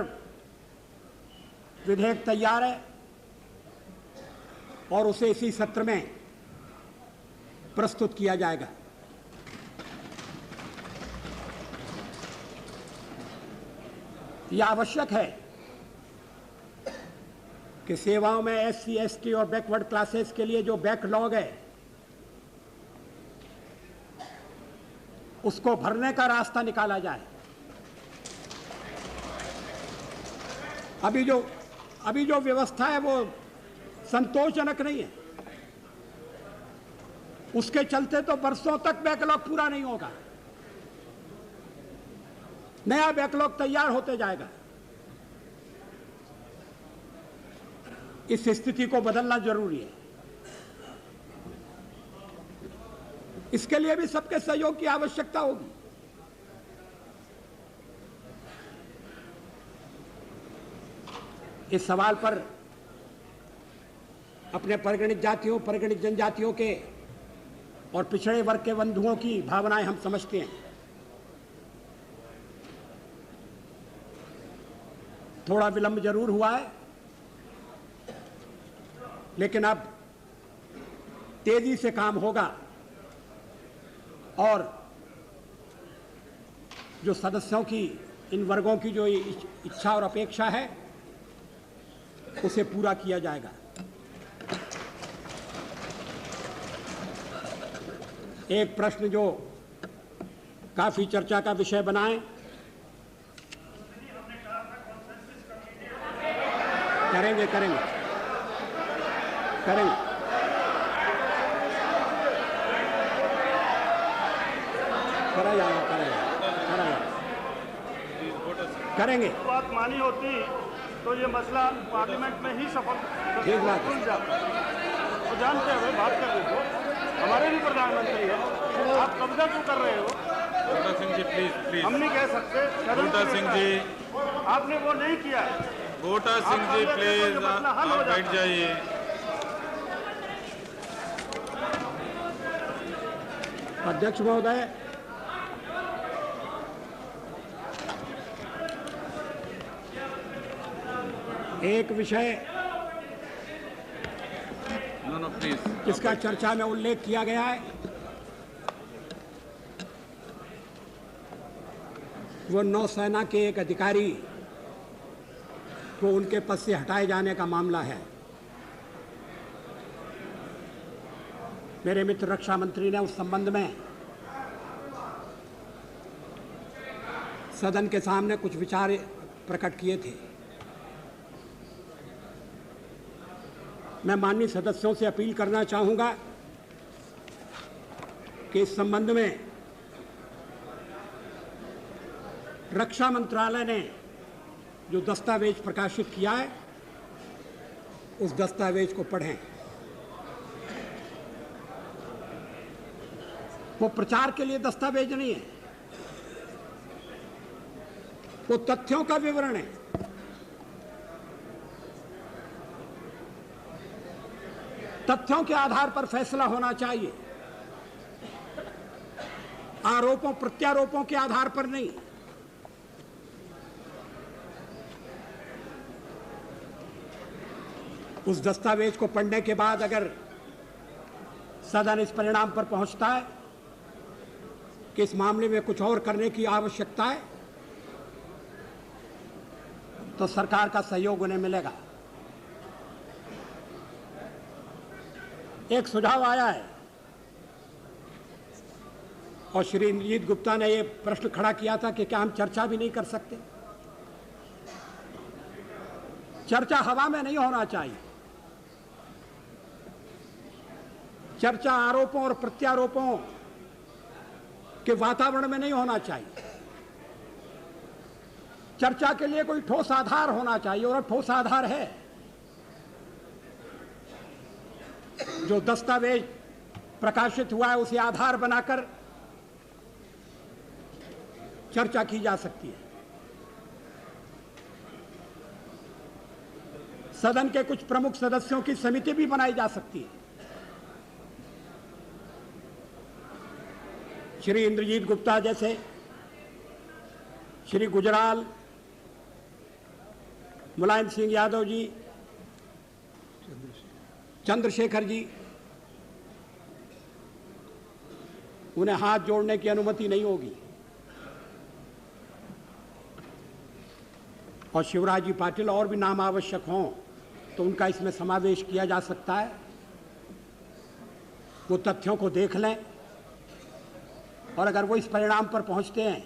विधेयक तैयार है और उसे इसी सत्र में प्रस्तुत किया जाएगा। यह आवश्यक है कि सेवाओं में SC ST और बैकवर्ड क्लासेस के लिए जो बैकलॉग है, उसको भरने का रास्ता निकाला जाए। अभी जो व्यवस्था है वो संतोषजनक नहीं है। उसके चलते तो बरसों तक बैकलॉग पूरा नहीं होगा। नया बैकलॉग तैयार होते जाएगा। इस स्थिति को बदलना जरूरी है। इसके लिए भी सबके सहयोग की आवश्यकता होगी। इस सवाल पर अपने परिगणित जातियों, परिगणित जनजातियों के और पिछड़े वर्ग के बंधुओं की भावनाएं हम समझते हैं। थोड़ा विलंब जरूर हुआ है, लेकिन अब तेजी से काम होगा और जो सदस्यों की, इन वर्गों की जो इच्छा और अपेक्षा है, उसे पूरा किया जाएगा। एक प्रश्न जो काफी चर्चा का विषय बना है, करेंगे करा जाएगा करेंगे। बात मानी होती तो ये मसला पार्लियामेंट में ही सफल खुल जाता। तो जानते हुए बात कर रहे हो, हमारे भी प्रधानमंत्री है, आप कब्जा क्यों कर रहे हो? बूटा सिंह जी प्लीज। हम नहीं कह सकते। बूटा सिंह जी, आपने वो नहीं किया। बूटा सिंह जी प्लीज, आप बैठ जाइए। अध्यक्ष महोदय, एक विषय प्लीज, जिसका चर्चा में उल्लेख किया गया है, वो नौसेना के एक अधिकारी को उनके पद से हटाए जाने का मामला है। मेरे मित्र रक्षा मंत्री ने उस संबंध में सदन के सामने कुछ विचार प्रकट किए थे। मैं माननीय सदस्यों से अपील करना चाहूंगा कि इस संबंध में रक्षा मंत्रालय ने जो दस्तावेज प्रकाशित किया है, उस दस्तावेज को पढ़ें। वो प्रचार के लिए दस्तावेज नहीं है, वो तथ्यों का विवरण है। तथ्यों के आधार पर फैसला होना चाहिए, आरोपों प्रत्यारोपों के आधार पर नहीं। उस दस्तावेज को पढ़ने के बाद अगर सदन इस परिणाम पर पहुंचता है कि इस मामले में कुछ और करने की आवश्यकता है, तो सरकार का सहयोग उन्हें मिलेगा। एक सुझाव आया है और श्री इंद्रजीत गुप्ता ने यह प्रश्न खड़ा किया था कि क्या हम चर्चा भी नहीं कर सकते। चर्चा हवा में नहीं होना चाहिए, चर्चा आरोपों और प्रत्यारोपों के वातावरण में नहीं होना चाहिए। चर्चा के लिए कोई ठोस आधार होना चाहिए, और ठोस आधार है जो दस्तावेज प्रकाशित हुआ है, उसे आधार बनाकर चर्चा की जा सकती है। सदन के कुछ प्रमुख सदस्यों की समिति भी बनाई जा सकती है। श्री इंद्रजीत गुप्ता जैसे, श्री गुजराल, मुलायम सिंह यादव जी, चंद्रशेखर जी, उन्हें हाथ जोड़ने की अनुमति नहीं होगी। और शिवराज जी पाटिल और भी नाम आवश्यक हों तो उनका इसमें समावेश किया जा सकता है। वो तथ्यों को देख लें और अगर वो इस परिणाम पर पहुंचते हैं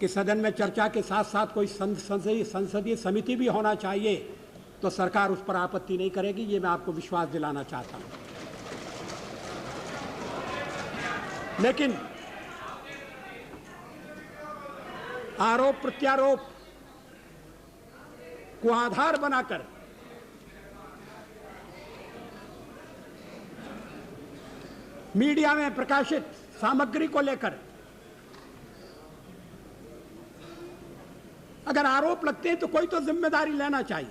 कि सदन में चर्चा के साथ साथ कोई संसदीय समिति भी होना चाहिए, तो सरकार उस पर आपत्ति नहीं करेगी। ये मैं आपको विश्वास दिलाना चाहता हूं। लेकिन आरोप प्रत्यारोप को आधार बनाकर मीडिया में प्रकाशित सामग्री को लेकर अगर आरोप लगते हैं तो कोई तो जिम्मेदारी लेना चाहिए।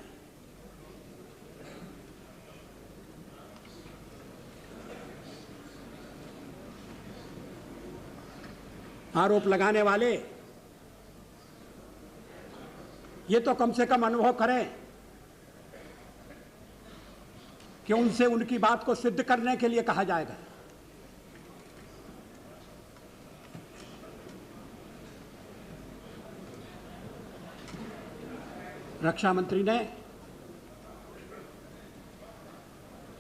आरोप लगाने वाले ये तो कम से कम अनुभव करें कि उनसे उनकी बात को सिद्ध करने के लिए कहा जाएगा। रक्षा मंत्री ने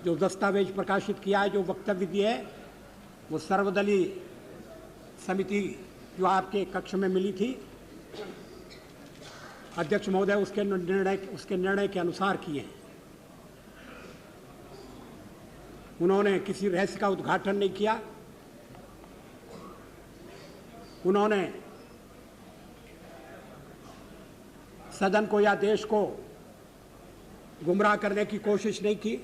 जो दस्तावेज प्रकाशित किया है, जो वक्तव्य दिए है, वो सर्वदलीय समिति जो आपके कक्ष में मिली थी, अध्यक्ष महोदय उसके निर्णय के अनुसार किए हैं। उन्होंने किसी रहस्य का उद्घाटन नहीं किया। उन्होंने सदन को या देश को गुमराह करने की कोशिश नहीं की।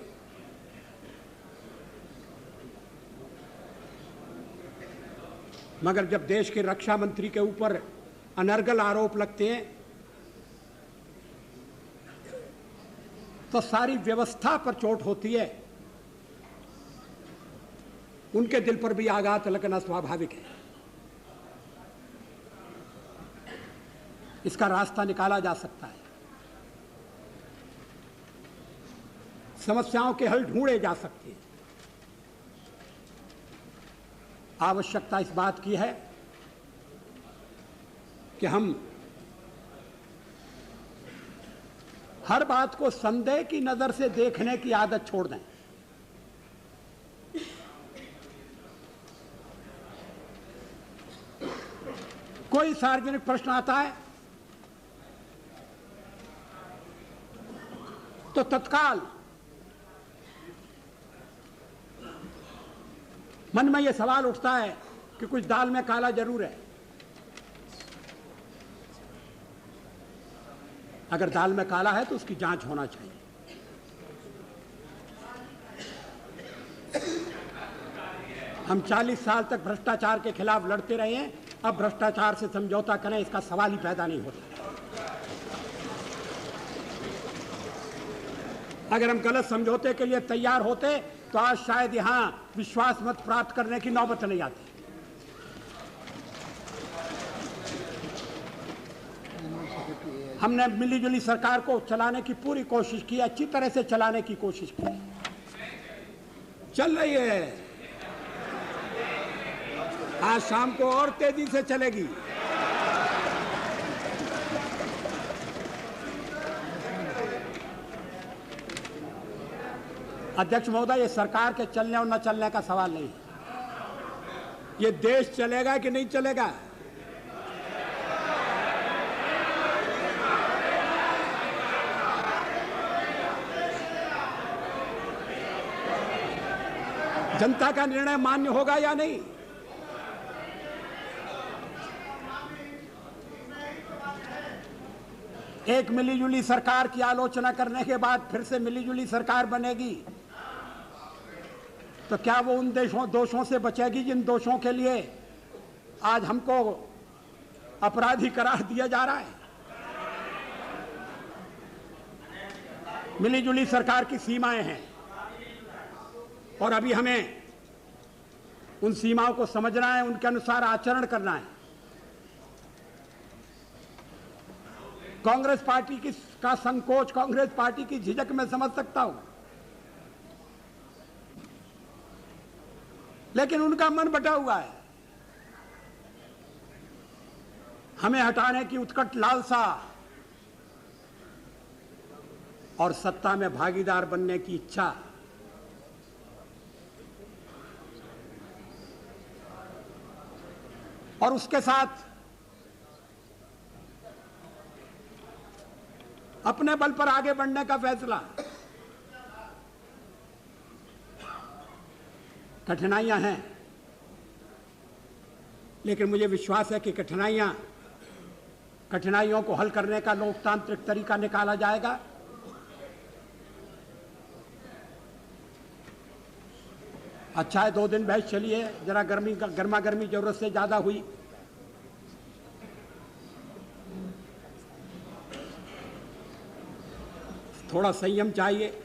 मगर जब देश के रक्षा मंत्री के ऊपर अनर्गल आरोप लगते हैं तो सारी व्यवस्था पर चोट होती है। उनके दिल पर भी आघात लगना स्वाभाविक है। इसका रास्ता निकाला जा सकता है, समस्याओं के हल ढूंढे जा सकते हैं। आवश्यकता इस बात की है कि हम हर बात को संदेह की नजर से देखने की आदत छोड़ दें। कोई सार्वजनिक प्रश्न आता है तो तत्काल मन में यह सवाल उठता है कि कुछ दाल में काला जरूर है। अगर दाल में काला है तो उसकी जांच होना चाहिए। हम 40 साल तक भ्रष्टाचार के खिलाफ लड़ते रहे हैं, अब भ्रष्टाचार से समझौता करें इसका सवाल ही पैदा नहीं होता। अगर हम गलत समझौते के लिए तैयार होते तो आज शायद यहां विश्वास मत प्राप्त करने की नौबत नहीं आती। हमने मिलीजुली सरकार को चलाने की पूरी कोशिश की, अच्छी तरह से चलाने की कोशिश की, चल रही है। आज शाम को और तेजी से चलेगी। अध्यक्ष महोदय, ये सरकार के चलने और न चलने का सवाल नहीं है, ये देश चलेगा कि नहीं चलेगा। जनता का निर्णय मान्य होगा या नहीं। एक मिलीजुली सरकार की आलोचना करने के बाद फिर से मिलीजुली सरकार बनेगी तो क्या वो उन दोषों से बचेगी जिन दोषों के लिए आज हमको अपराधी करार दिया जा रहा है। मिलीजुली सरकार की सीमाएं हैं और अभी हमें उन सीमाओं को समझना है, उनके अनुसार आचरण करना है। कांग्रेस पार्टी का संकोच, कांग्रेस पार्टी की झिझक मैं समझ सकता हूं, लेकिन उनका मन बटा हुआ है। हमें हटाने की उत्कट लालसा और सत्ता में भागीदार बनने की इच्छा, और उसके साथ अपने बल पर आगे बढ़ने का फैसला। कठिनाइयां हैं, लेकिन मुझे विश्वास है कि कठिनाइयों को हल करने का लोकतांत्रिक तरीका निकाला जाएगा। अच्छा है 2 दिन बहस चली है, जरा गर्मा गर्मी जरूरत से ज्यादा हुई। थोड़ा संयम चाहिए,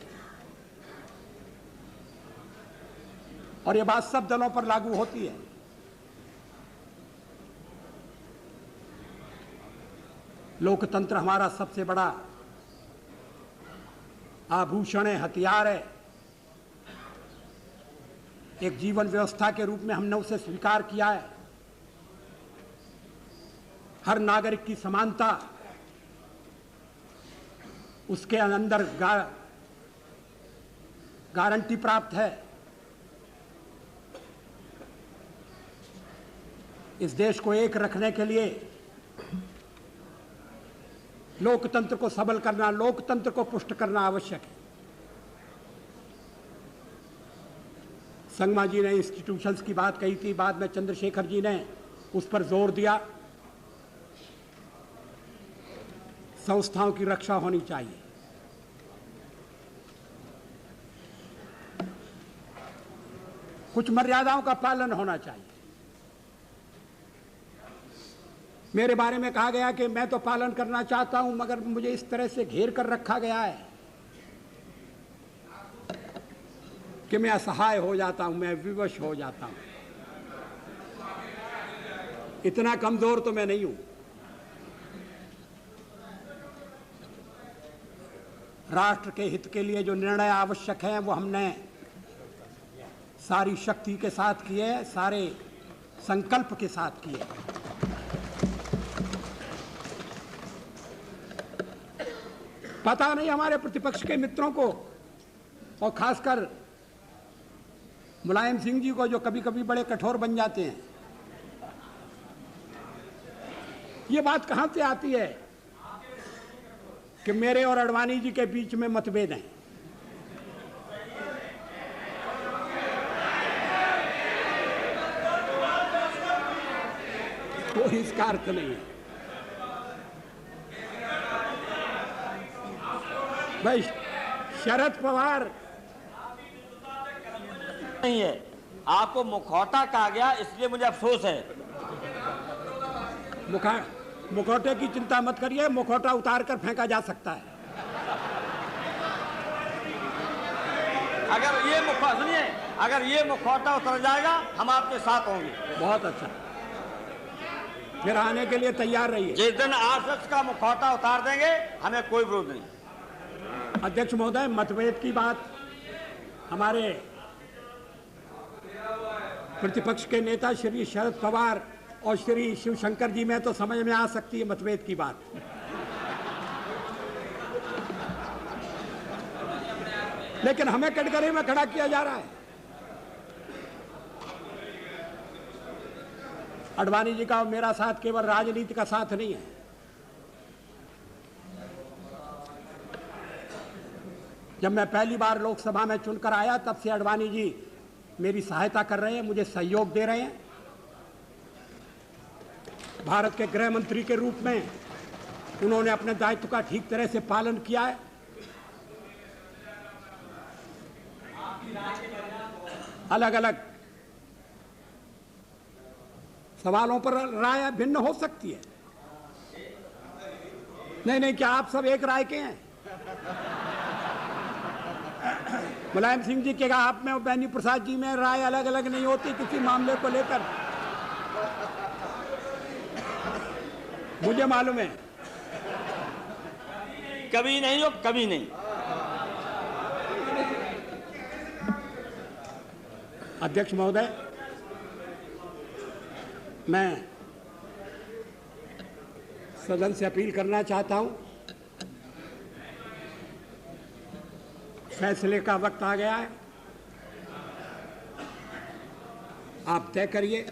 और ये बात सब दलों पर लागू होती है। लोकतंत्र हमारा सबसे बड़ा आभूषण है, हथियार है। एक जीवन व्यवस्था के रूप में हमने उसे स्वीकार किया है। हर नागरिक की समानता, उसके अंदर गारंटी प्राप्त है। इस देश को एक रखने के लिए लोकतंत्र को सबल करना, लोकतंत्र को पुष्ट करना आवश्यक है। संगमा जी ने इंस्टीट्यूशंस की बात कही थी, बाद में चंद्रशेखर जी ने उस पर जोर दिया। संस्थाओं की रक्षा होनी चाहिए। कुछ मर्यादाओं का पालन होना चाहिए। मेरे बारे में कहा गया कि मैं तो पालन करना चाहता हूं, मगर मुझे इस तरह से घेर कर रखा गया है कि मैं असहाय हो जाता हूं, मैं विवश हो जाता हूं। इतना कमजोर तो मैं नहीं हूं। राष्ट्र के हित के लिए जो निर्णय आवश्यक हैं वो हमने सारी शक्ति के साथ किए, सारे संकल्प के साथ किए। पता नहीं हमारे प्रतिपक्ष के मित्रों को, और खासकर मुलायम सिंह जी को, जो कभी कभी बड़े कठोर बन जाते हैं, ये बात कहां से आती है कि मेरे और अडवाणी जी के बीच में मतभेद हैं। कोई इसका अर्थ नहीं है भाई। शरद पवार नहीं है, आपको मुखौटा कहा गया, इसलिए मुझे अफसोस है। मुखौटे की चिंता मत करिए, मुखौटा उतार कर फेंका जा सकता है। अगर ये सुनिए, अगर ये मुखौटा उतर जाएगा हम आपके साथ होंगे। बहुत अच्छा, फिर आने के लिए तैयार रहिए। जिस दिन आरएसएस का मुखौटा उतार देंगे हमें कोई विरोध नहीं। अध्यक्ष महोदय, मतभेद की बात हमारे प्रतिपक्ष के नेता श्री शरद पवार और श्री शिवशंकर जी में तो समझ में आ सकती है मतभेद की बात, लेकिन हमें कटघरे में खड़ा किया जा रहा है। आडवाणी जी का और मेरा साथ केवल राजनीति का साथ नहीं है। जब मैं पहली बार लोकसभा में चुनकर आया तब से आडवाणी जी मेरी सहायता कर रहे हैं, मुझे सहयोग दे रहे हैं। भारत के गृह मंत्री के रूप में उन्होंने अपने दायित्व का ठीक तरह से पालन किया है। अलग अलग सवालों पर राय भिन्न हो सकती है। नहीं, क्या आप सब एक राय के हैं? मुलायम सिंह जी के आप में और बेनी प्रसाद जी में राय अलग अलग नहीं होती किसी मामले को लेकर, मुझे मालूम है। कभी नहीं हो, कभी नहीं। अध्यक्ष महोदय, मैं सदन से अपील करना चाहता हूं, फैसले का वक्त आ गया है। आप तय करिए।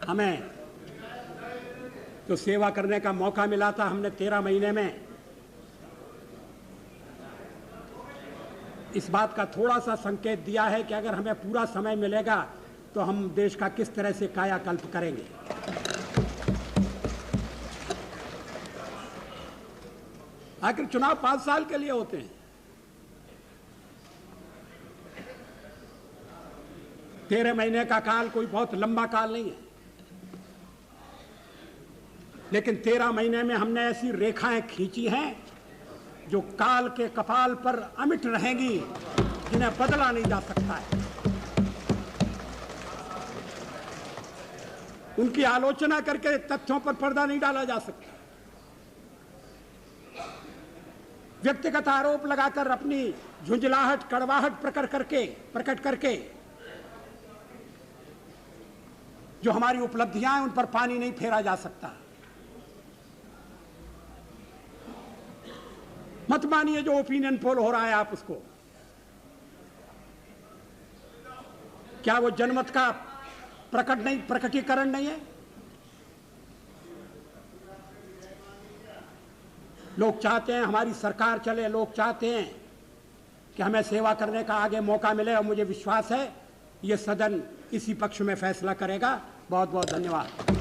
हमें तो सेवा करने का मौका मिला था, हमने 13 महीने में इस बात का थोड़ा सा संकेत दिया है कि अगर हमें पूरा समय मिलेगा तो हम देश का किस तरह से कायाकल्प करेंगे। आखिर चुनाव 5 साल के लिए होते हैं। 13 महीने का काल कोई बहुत लंबा काल नहीं है, लेकिन 13 महीने में हमने ऐसी रेखाएं खींची हैं जो काल के कपाल पर अमिट रहेंगी, जिन्हें बदला नहीं जा सकता है। उनकी आलोचना करके तथ्यों पर पर्दा नहीं डाला जा सकता। व्यक्तिगत आरोप लगाकर अपनी झुंझलाहट, कड़वाहट प्रकट करके जो हमारी उपलब्धियां हैं उन पर पानी नहीं फेरा जा सकता। मत मानिए जो ओपिनियन पोल हो रहा है आप उसको। क्या वो जनमत का प्रकटीकरण नहीं है? लोग चाहते हैं हमारी सरकार चले, लोग चाहते हैं कि हमें सेवा करने का आगे मौका मिले, और मुझे विश्वास है ये सदन इसी पक्ष में फैसला करेगा। बहुत बहुत धन्यवाद।